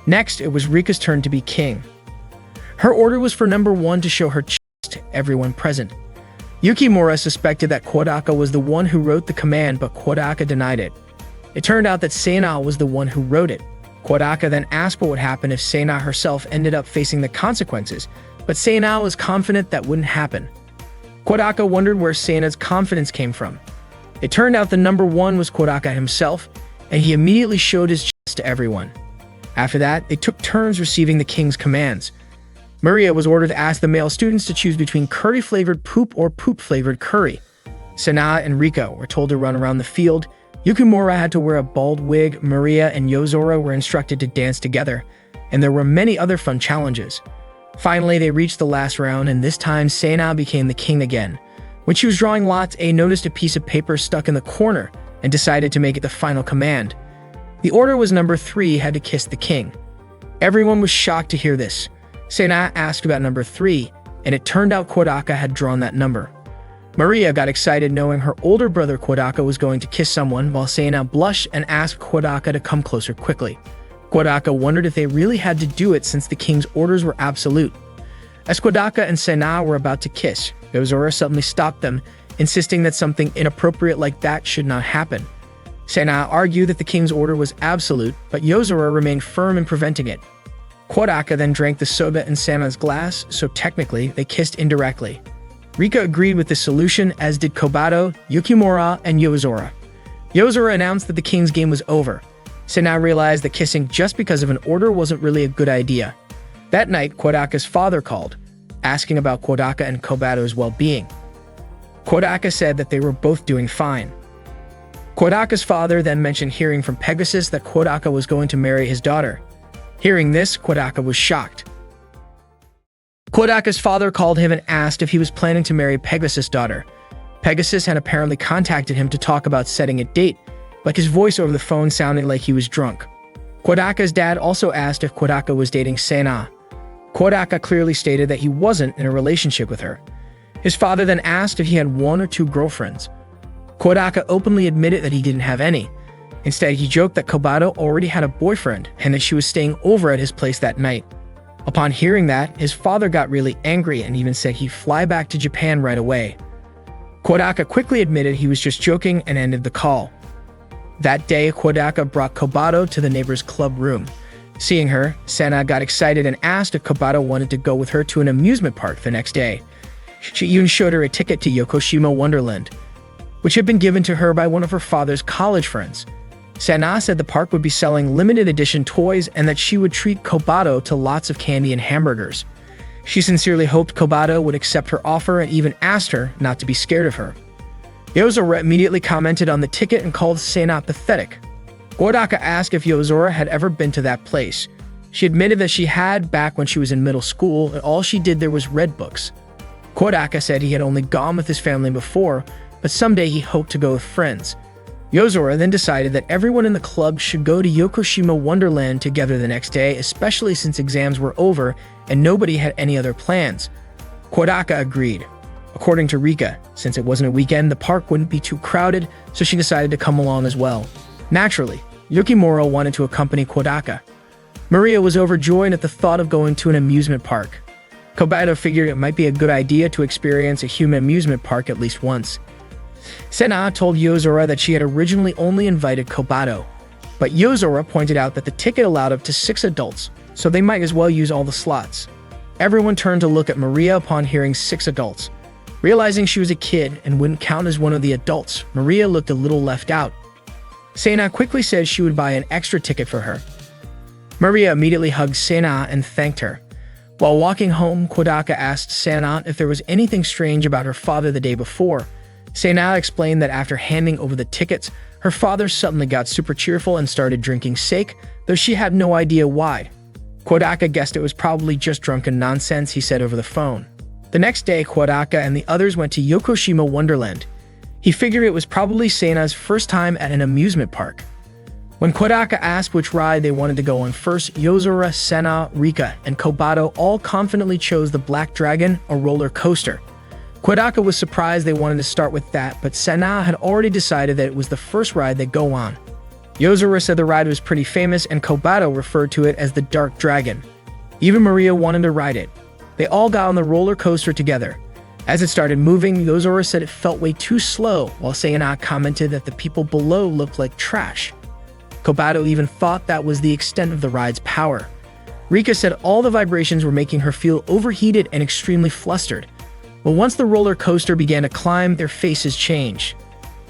Next, it was Rika's turn to be king. Her order was for number 1 to show her chest to everyone present. Yukimura suspected that Kodaka was the one who wrote the command, but Kodaka denied it. It turned out that Senna was the one who wrote it. Kodaka then asked what would happen if Senna herself ended up facing the consequences, but Senna was confident that wouldn't happen. Kodaka wondered where Senna's confidence came from. It turned out the number 1 was Kodaka himself, and he immediately showed his chest to everyone. After that, they took turns receiving the king's commands. Maria was ordered to ask the male students to choose between curry-flavored poop or poop-flavored curry. Senna and Rika were told to run around the field. Yukimura had to wear a bald wig. Maria and Yozora were instructed to dance together, and there were many other fun challenges. Finally, they reached the last round, and this time Senna became the king again. When she was drawing lots, A noticed a piece of paper stuck in the corner and decided to make it the final command. The order was number 3 had to kiss the king. Everyone was shocked to hear this. Senna asked about number 3, and it turned out Kodaka had drawn that number. Maria got excited knowing her older brother Kodaka was going to kiss someone, while Senna blushed and asked Kodaka to come closer quickly. Kodaka wondered if they really had to do it since the king's orders were absolute. As Kodaka and Senna were about to kiss, Yozora suddenly stopped them, insisting that something inappropriate like that should not happen. Senna argued that the king's order was absolute, but Yozora remained firm in preventing it. Kodaka then drank the soda in Senna's glass, so technically they kissed indirectly. Rika agreed with this solution, as did Kobato, Yukimura, and Yozora. Yozora announced that the king's game was over. Senna realized that kissing just because of an order wasn't really a good idea. That night, Kodaka's father called, asking about Kodaka and Kobato's well-being. Kodaka said that they were both doing fine. Kodaka's father then mentioned hearing from Pegasus that Kodaka was going to marry his daughter. Hearing this, Kodaka was shocked. Kodaka's father called him and asked if he was planning to marry Pegasus' daughter. Pegasus had apparently contacted him to talk about setting a date, but his voice over the phone sounded like he was drunk. Kodaka's dad also asked if Kodaka was dating Senna. Kodaka clearly stated that he wasn't in a relationship with her. His father then asked if he had 1 or 2 girlfriends. Kodaka openly admitted that he didn't have any. Instead, he joked that Kobato already had a boyfriend and that she was staying over at his place that night. Upon hearing that, his father got really angry and even said he'd fly back to Japan right away. Kodaka quickly admitted he was just joking and ended the call. That day, Kodaka brought Kobato to the neighbor's club room. Seeing her, Senna got excited and asked if Kobato wanted to go with her to an amusement park the next day. She even showed her a ticket to Yokoshima Wonderland, which had been given to her by one of her father's college friends. Senna said the park would be selling limited edition toys and that she would treat Kobato to lots of candy and hamburgers. She sincerely hoped Kobato would accept her offer and even asked her not to be scared of her. Yozora immediately commented on the ticket and called Senna pathetic. Kodaka asked if Yozora had ever been to that place. She admitted that she had back when she was in middle school, and all she did there was read books. Kodaka said he had only gone with his family before, but someday he hoped to go with friends. Yozora then decided that everyone in the club should go to Yokoshima Wonderland together the next day, especially since exams were over and nobody had any other plans. Kodaka agreed. According to Rika, since it wasn't a weekend, the park wouldn't be too crowded, so she decided to come along as well. Naturally, Yukimura wanted to accompany Kodaka. Maria was overjoyed at the thought of going to an amusement park. Kobato figured it might be a good idea to experience a human amusement park at least once. Senna told Yozora that she had originally only invited Kobato, but Yozora pointed out that the ticket allowed up to 6 adults, so they might as well use all the slots. Everyone turned to look at Maria upon hearing 6 adults. Realizing she was a kid and wouldn't count as one of the adults, Maria looked a little left out. Sena quickly said she would buy an extra ticket for her. Maria immediately hugged Sena and thanked her. While walking home, Kodaka asked Sena if there was anything strange about her father the day before. Sena explained that after handing over the tickets, her father suddenly got super cheerful and started drinking sake, though she had no idea why. Kodaka guessed it was probably just drunken nonsense he said over the phone. The next day, Kodaka and the others went to Yokoshima Wonderland. He figured it was probably Sena's first time at an amusement park. When Kodaka asked which ride they wanted to go on first, Yozora, Sena, Rika, and Kobato all confidently chose the Black Dragon, a roller coaster. Kodaka was surprised they wanted to start with that, but Sena had already decided that it was the first ride they'd go on. Yozora said the ride was pretty famous, and Kobato referred to it as the Dark Dragon. Even Maria wanted to ride it. They all got on the roller coaster together. As it started moving, Yozora said it felt way too slow, while Sena commented that the people below looked like trash. Kobato even thought that was the extent of the ride's power. Rika said all the vibrations were making her feel overheated and extremely flustered. But once the roller coaster began to climb, their faces changed.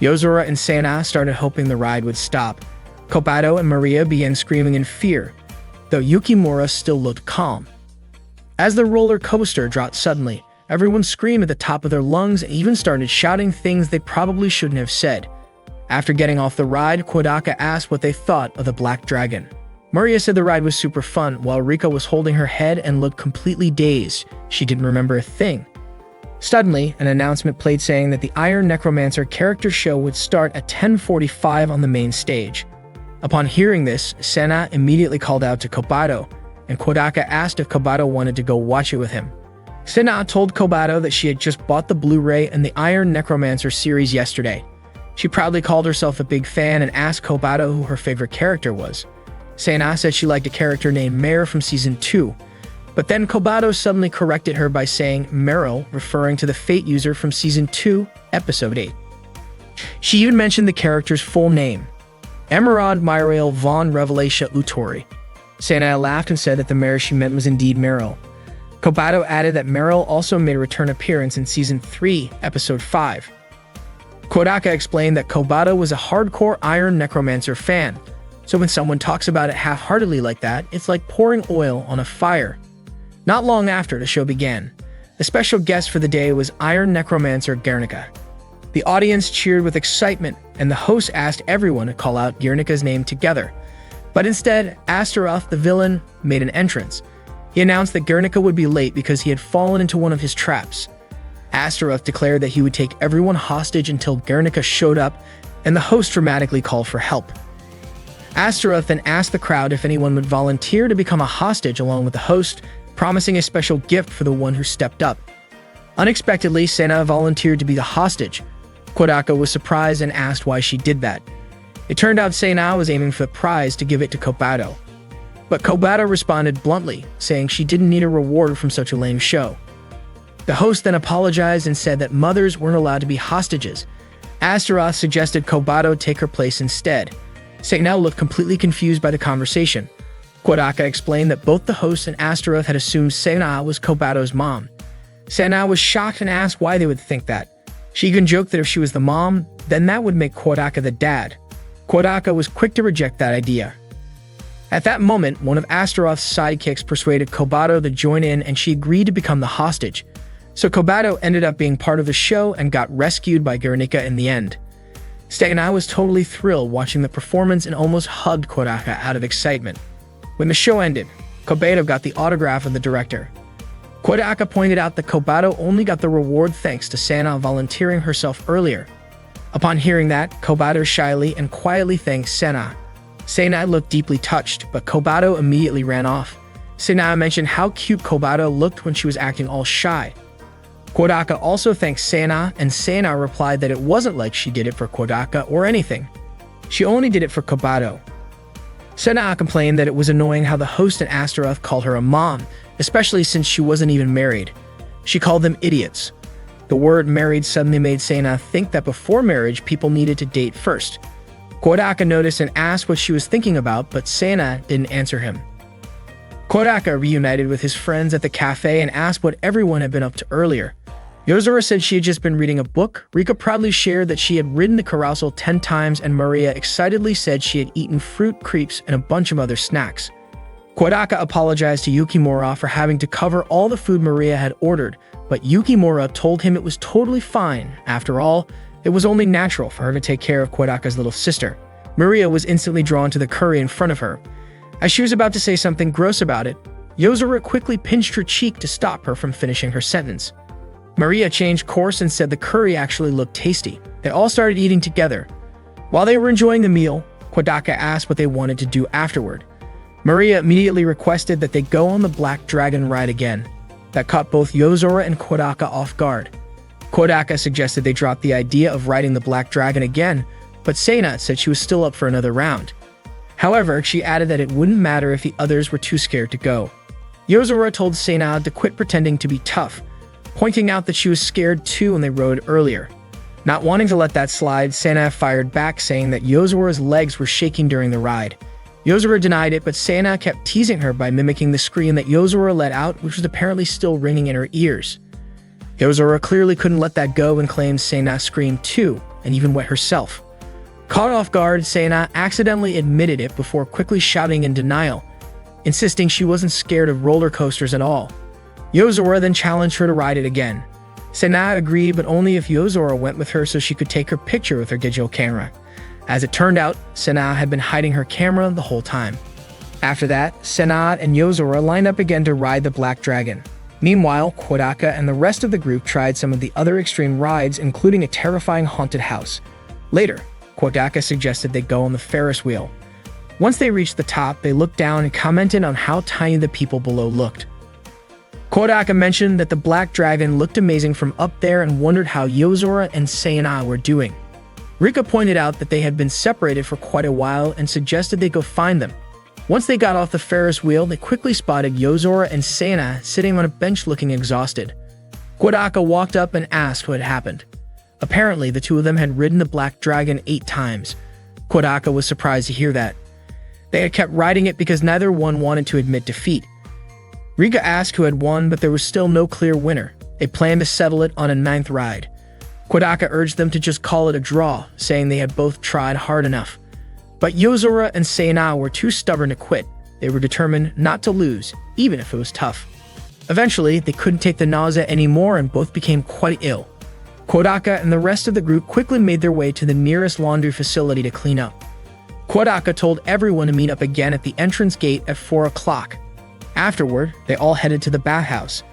Yozora and Sena started hoping the ride would stop. Kobato and Maria began screaming in fear, though Yukimura still looked calm. As the roller coaster dropped suddenly, everyone screamed at the top of their lungs and even started shouting things they probably shouldn't have said. After getting off the ride, Kodaka asked what they thought of the Black Dragon. Maria said the ride was super fun, while Rika was holding her head and looked completely dazed. She didn't remember a thing. Suddenly, an announcement played saying that the Iron Necromancer character show would start at 10:45 on the main stage. Upon hearing this, Sena immediately called out to Kobato, and Kodaka asked if Kobato wanted to go watch it with him. Sena told Kobato that she had just bought the Blu-ray and the Iron Necromancer series yesterday. She proudly called herself a big fan and asked Kobato who her favorite character was. Sena said she liked a character named Mare from Season 2, but then Kobato suddenly corrected her by saying Meryl, referring to the Fate user from Season 2, Episode 8. She even mentioned the character's full name, Emerald Myrael von Revelatia Utori. Sena laughed and said that the Mare she meant was indeed Meryl. Kobato added that Meryl also made a return appearance in Season 3, Episode 5. Kodaka explained that Kobato was a hardcore Iron Necromancer fan, so when someone talks about it half-heartedly like that, it's like pouring oil on a fire. Not long after the show began, the special guest for the day was Iron Necromancer Guernica. The audience cheered with excitement, and the host asked everyone to call out Guernica's name together. But instead, Astaroth, the villain, made an entrance. He announced that Guernica would be late because he had fallen into one of his traps. Astaroth declared that he would take everyone hostage until Guernica showed up, and the host dramatically called for help. Astaroth then asked the crowd if anyone would volunteer to become a hostage along with the host, promising a special gift for the one who stepped up. Unexpectedly, Sena volunteered to be the hostage. Kodaka was surprised and asked why she did that. It turned out Sena was aiming for the prize to give it to Kobato. But Kobato responded bluntly, saying she didn't need a reward from such a lame show. The host then apologized and said that mothers weren't allowed to be hostages. Astaroth suggested Kobato take her place instead. Sena looked completely confused by the conversation. Kodaka explained that both the host and Astaroth had assumed Sena was Kobato's mom. Sena was shocked and asked why they would think that. She even joked that if she was the mom, then that would make Kodaka the dad. Kodaka was quick to reject that idea. At that moment, one of Astaroth's sidekicks persuaded Kobato to join in, and she agreed to become the hostage. So Kobato ended up being part of the show and got rescued by Guernica in the end. Sena was totally thrilled watching the performance and almost hugged Kodaka out of excitement. When the show ended, Kobato got the autograph of the director. Kodaka pointed out that Kobato only got the reward thanks to Sena volunteering herself earlier. Upon hearing that, Kobato shyly and quietly thanked Sena. Sena looked deeply touched, but Kobato immediately ran off. Sena mentioned how cute Kobato looked when she was acting all shy. Kodaka also thanked Sena, and Sena replied that it wasn't like she did it for Kodaka or anything. She only did it for Kobato. Sena complained that it was annoying how the host and Astaroth called her a mom, especially since she wasn't even married. She called them idiots. The word married suddenly made Sena think that before marriage, people needed to date first. Kodaka noticed and asked what she was thinking about, but Sena didn't answer him. Kodaka reunited with his friends at the cafe and asked what everyone had been up to earlier. Yozora said she had just been reading a book. Rika proudly shared that she had ridden the carousel 10 times, and Maria excitedly said she had eaten fruit crepes and a bunch of other snacks. Kodaka apologized to Yukimura for having to cover all the food Maria had ordered, but Yukimura told him it was totally fine. After all, it was only natural for her to take care of Kodaka's little sister. Maria was instantly drawn to the curry in front of her. As she was about to say something gross about it, Yozora quickly pinched her cheek to stop her from finishing her sentence. Maria changed course and said the curry actually looked tasty. They all started eating together. While they were enjoying the meal, Kodaka asked what they wanted to do afterward. Maria immediately requested that they go on the Black Dragon ride again. That caught both Yozora and Kodaka off guard. Kodaka suggested they drop the idea of riding the Black Dragon again, but Seina said she was still up for another round. However, she added that it wouldn't matter if the others were too scared to go. Yozora told Seina to quit pretending to be tough, pointing out that she was scared too when they rode earlier. Not wanting to let that slide, Seina fired back, saying that Yozora's legs were shaking during the ride. Yozora denied it, but Seina kept teasing her by mimicking the scream that Yozora let out, which was apparently still ringing in her ears. Yozora clearly couldn't let that go and claimed Seina screamed too, and even wet herself. Caught off guard, Seina accidentally admitted it before quickly shouting in denial, insisting she wasn't scared of roller coasters at all. Yozora then challenged her to ride it again. Seina agreed, but only if Yozora went with her so she could take her picture with her digital camera. As it turned out, Seina had been hiding her camera the whole time. After that, Seina and Yozora lined up again to ride the Black Dragon. Meanwhile, Kodaka and the rest of the group tried some of the other extreme rides, including a terrifying haunted house. Later, Kodaka suggested they go on the Ferris wheel. Once they reached the top, they looked down and commented on how tiny the people below looked. Kodaka mentioned that the Black Dragon looked amazing from up there and wondered how Yozora and Seina were doing. Rika pointed out that they had been separated for quite a while and suggested they go find them. Once they got off the Ferris wheel, they quickly spotted Yozora and Seina sitting on a bench looking exhausted. Kodaka walked up and asked what had happened. Apparently, the two of them had ridden the Black Dragon 8 times. Kodaka was surprised to hear that. They had kept riding it because neither one wanted to admit defeat. Rika asked who had won, but there was still no clear winner. They planned to settle it on a 9th ride. Kodaka urged them to just call it a draw, saying they had both tried hard enough. But Yozora and Seina were too stubborn to quit. They were determined not to lose, even if it was tough. Eventually, they couldn't take the nausea anymore and both became quite ill. Kodaka and the rest of the group quickly made their way to the nearest laundry facility to clean up. Kodaka told everyone to meet up again at the entrance gate at 4 o'clock. Afterward, they all headed to the bathhouse.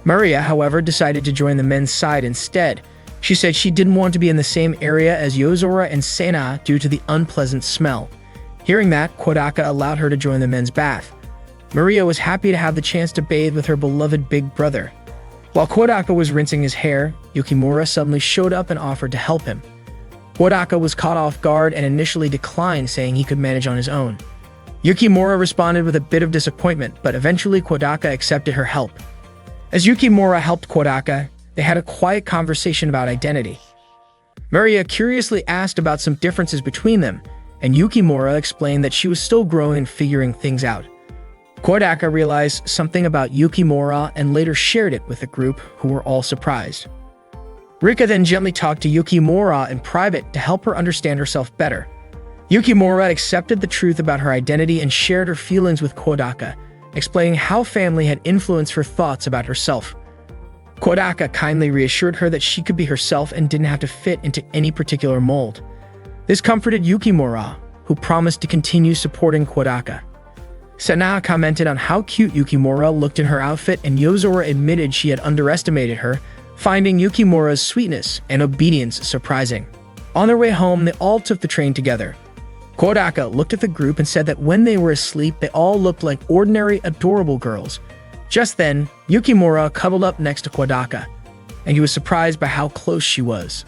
Maria, however, decided to join the men's side instead. She said she didn't want to be in the same area as Yozora and Seina due to the unpleasant smell. Hearing that, Kodaka allowed her to join the men's bath. Maria was happy to have the chance to bathe with her beloved big brother. While Kodaka was rinsing his hair, Yukimura suddenly showed up and offered to help him. Kodaka was caught off guard and initially declined, saying he could manage on his own. Yukimura responded with a bit of disappointment, but eventually Kodaka accepted her help. As Yukimura helped Kodaka, they had a quiet conversation about identity. Maria curiously asked about some differences between them, and Yukimura explained that she was still growing and figuring things out. Kodaka realized something about Yukimura and later shared it with the group, who were all surprised. Rika then gently talked to Yukimura in private to help her understand herself better. Yukimura accepted the truth about her identity and shared her feelings with Kodaka, explaining how family had influenced her thoughts about herself. Kodaka kindly reassured her that she could be herself and didn't have to fit into any particular mold. This comforted Yukimura, who promised to continue supporting Kodaka. Seina commented on how cute Yukimura looked in her outfit, and Yozora admitted she had underestimated her, finding Yukimura's sweetness and obedience surprising. On their way home, they all took the train together. Kodaka looked at the group and said that when they were asleep, they all looked like ordinary, adorable girls. Just then, Yukimura cuddled up next to Kodaka, and he was surprised by how close she was.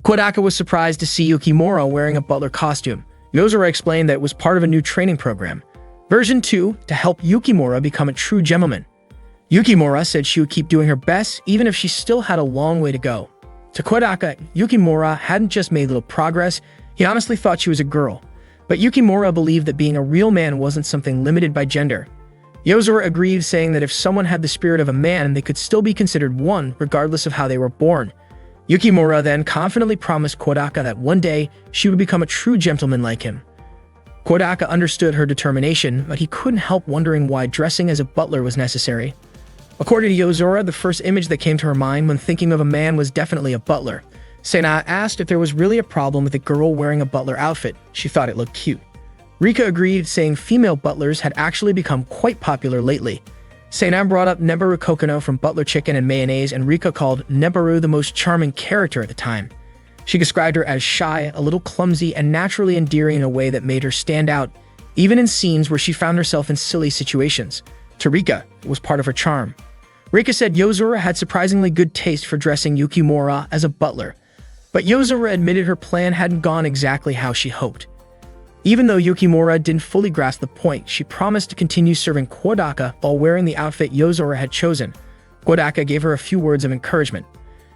Kodaka was surprised to see Yukimura wearing a butler costume. Yozora explained that it was part of a new training program, version 2, to help Yukimura become a true gentleman. Yukimura said she would keep doing her best even if she still had a long way to go. To Kodaka, Yukimura hadn't just made little progress, he honestly thought she was a girl. But Yukimura believed that being a real man wasn't something limited by gender. Yozora agreed, saying that if someone had the spirit of a man, they could still be considered one, regardless of how they were born. Yukimura then confidently promised Kodaka that one day she would become a true gentleman like him. Kodaka understood her determination, but he couldn't help wondering why dressing as a butler was necessary. According to Yozora, the first image that came to her mind when thinking of a man was definitely a butler. Sena asked if there was really a problem with a girl wearing a butler outfit. She thought it looked cute. Rika agreed, saying female butlers had actually become quite popular lately. Sena brought up Nebaru Kokono from Butler Chicken and Mayonnaise, and Rika called Nebaru the most charming character at the time. She described her as shy, a little clumsy, and naturally endearing in a way that made her stand out, even in scenes where she found herself in silly situations. To Rika, it was part of her charm. Rika said Yozora had surprisingly good taste for dressing Yukimura as a butler, but Yozora admitted her plan hadn't gone exactly how she hoped. Even though Yukimura didn't fully grasp the point, she promised to continue serving Kodaka while wearing the outfit Yozora had chosen. Kodaka gave her a few words of encouragement.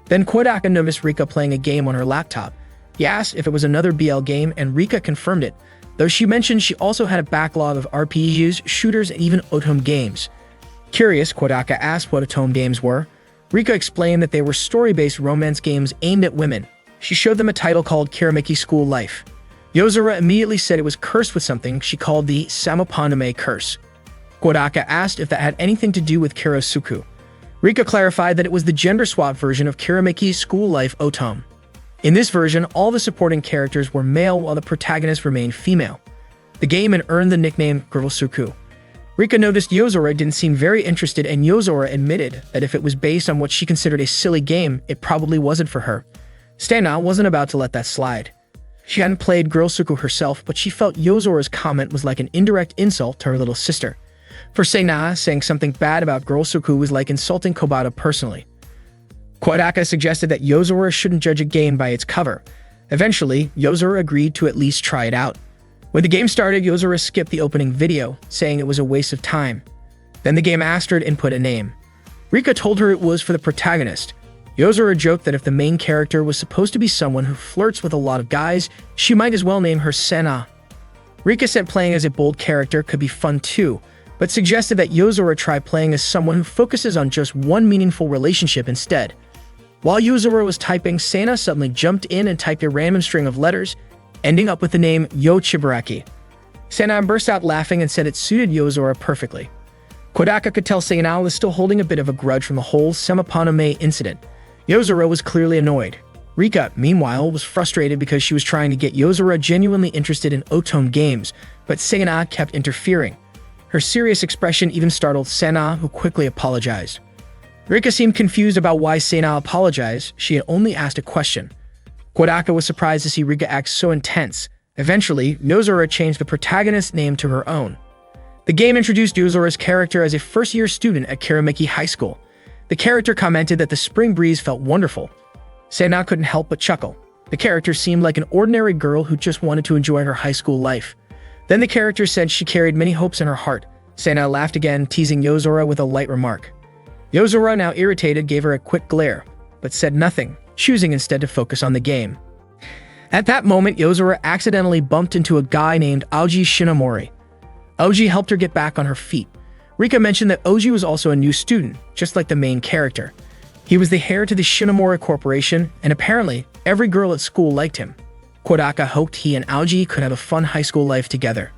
Then Kodaka noticed Rika playing a game on her laptop. He asked if it was another BL game, and Rika confirmed it, though she mentioned she also had a backlog of RPGs, shooters, and even otome games. Curious, Kodaka asked what otome games were. Rika explained that they were story-based romance games aimed at women. She showed them a title called Kirameki School Life. Yozora immediately said it was cursed with something she called the Samapaname curse. Kodaka asked if that had anything to do with Kirosuku. Rika clarified that it was the gender-swap version of Kirameki School Life Otome. In this version, all the supporting characters were male while the protagonist remained female. The game had earned the nickname Girlsuku. Rika noticed Yozora didn't seem very interested, and Yozora admitted that if it was based on what she considered a silly game, it probably wasn't for her. Stana wasn't about to let that slide. She hadn't played Girlsuku herself, but she felt Yozora's comment was like an indirect insult to her little sister. For Sena, saying something bad about Girlsuku was like insulting Kobata personally. Kodaka suggested that Yozora shouldn't judge a game by its cover. Eventually, Yozora agreed to at least try it out. When the game started, Yozora skipped the opening video, saying it was a waste of time. Then the game asked her to input a name. Rika told her it was for the protagonist. Yozora joked that if the main character was supposed to be someone who flirts with a lot of guys, she might as well name her Sena. Rika said playing as a bold character could be fun too, but suggested that Yozora try playing as someone who focuses on just one meaningful relationship instead. While Yozora was typing, Sena suddenly jumped in and typed a random string of letters, ending up with the name Yo Chibaraki. Sena burst out laughing and said it suited Yozora perfectly. Kodaka could tell Sena was still holding a bit of a grudge from the whole Semapaname incident. Yozora was clearly annoyed. Rika, meanwhile, was frustrated because she was trying to get Yozora genuinely interested in otome games, but Sena kept interfering. Her serious expression even startled Sena, who quickly apologized. Rika seemed confused about why Sena apologized. She had only asked a question. Kodaka was surprised to see Rika act so intense. Eventually, Yozora changed the protagonist's name to her own. The game introduced Yozora's character as a first-year student at Kirameki High School. The character commented that the spring breeze felt wonderful. Sena couldn't help but chuckle. The character seemed like an ordinary girl who just wanted to enjoy her high school life. Then the character said she carried many hopes in her heart. Sena laughed again, teasing Yozora with a light remark. Yozora, now irritated, gave her a quick glare, but said nothing, choosing instead to focus on the game. At that moment, Yozora accidentally bumped into a guy named Aoji Shinomori. Aoji helped her get back on her feet. Rika mentioned that Aoji was also a new student, just like the main character. He was the heir to the Shinomori Corporation, and apparently, every girl at school liked him. Kodaka hoped he and Aoji could have a fun high school life together.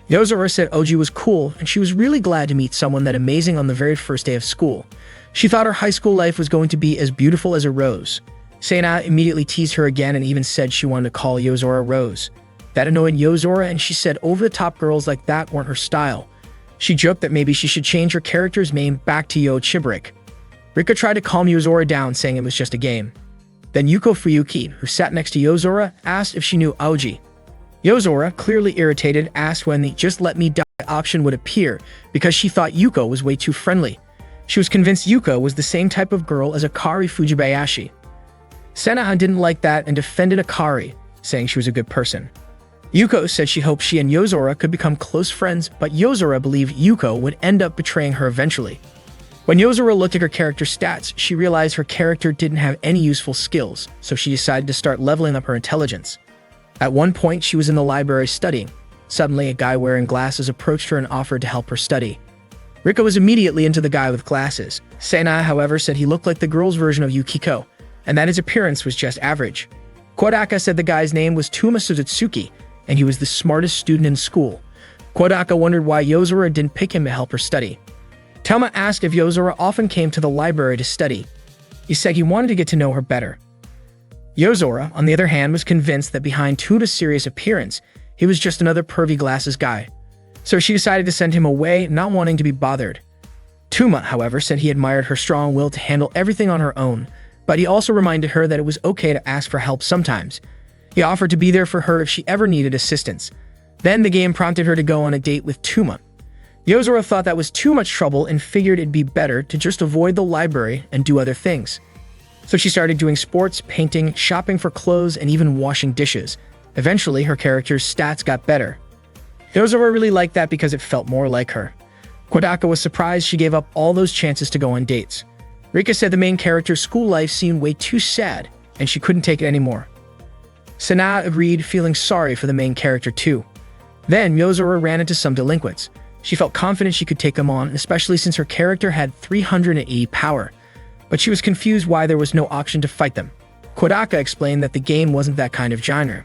Yozora said Aoji was cool, and she was really glad to meet someone that amazing on the very first day of school. She thought her high school life was going to be as beautiful as a rose. Sena immediately teased her again and even said she wanted to call Yozora Rose. That annoyed Yozora, and she said over-the-top girls like that weren't her style. She joked that maybe she should change her character's name back to Yo Chibarik. Rika tried to calm Yozora down, saying it was just a game. Then Yuko Fuyuki, who sat next to Yozora, asked if she knew Aoji. Yozora, clearly irritated, asked when the "just let me die" option would appear because she thought Yuko was way too friendly. She was convinced Yuko was the same type of girl as Akari Fujibayashi. Senahan didn't like that and defended Akari, saying she was a good person. Yuko said she hoped she and Yozora could become close friends, but Yozora believed Yuko would end up betraying her eventually. When Yozora looked at her character's stats, she realized her character didn't have any useful skills, so she decided to start leveling up her intelligence. At one point, she was in the library studying. Suddenly, a guy wearing glasses approached her and offered to help her study. Rika was immediately into the guy with glasses. Sena, however, said he looked like the girl's version of Yukiko, and that his appearance was just average. Kodaka said the guy's name was Tuma Suzutsuki, and he was the smartest student in school. Kodaka wondered why Yozora didn't pick him to help her study. Telma asked if Yozora often came to the library to study. He said he wanted to get to know her better. Yozora, on the other hand, was convinced that behind Tuda's serious appearance, he was just another pervy glasses guy. So she decided to send him away, not wanting to be bothered. Tuma, however, said he admired her strong will to handle everything on her own, but he also reminded her that it was okay to ask for help sometimes. He offered to be there for her if she ever needed assistance. Then the game prompted her to go on a date with Tuma. Yozora thought that was too much trouble and figured it'd be better to just avoid the library and do other things. So she started doing sports, painting, shopping for clothes, and even washing dishes. Eventually, her character's stats got better. Yozora really liked that because it felt more like her. Kodaka was surprised she gave up all those chances to go on dates. Rika said the main character's school life seemed way too sad, and she couldn't take it anymore. Sana agreed, feeling sorry for the main character too. Then Yozora ran into some delinquents. She felt confident she could take them on, especially since her character had 380 power. But she was confused why there was no option to fight them. Kodaka explained that the game wasn't that kind of genre.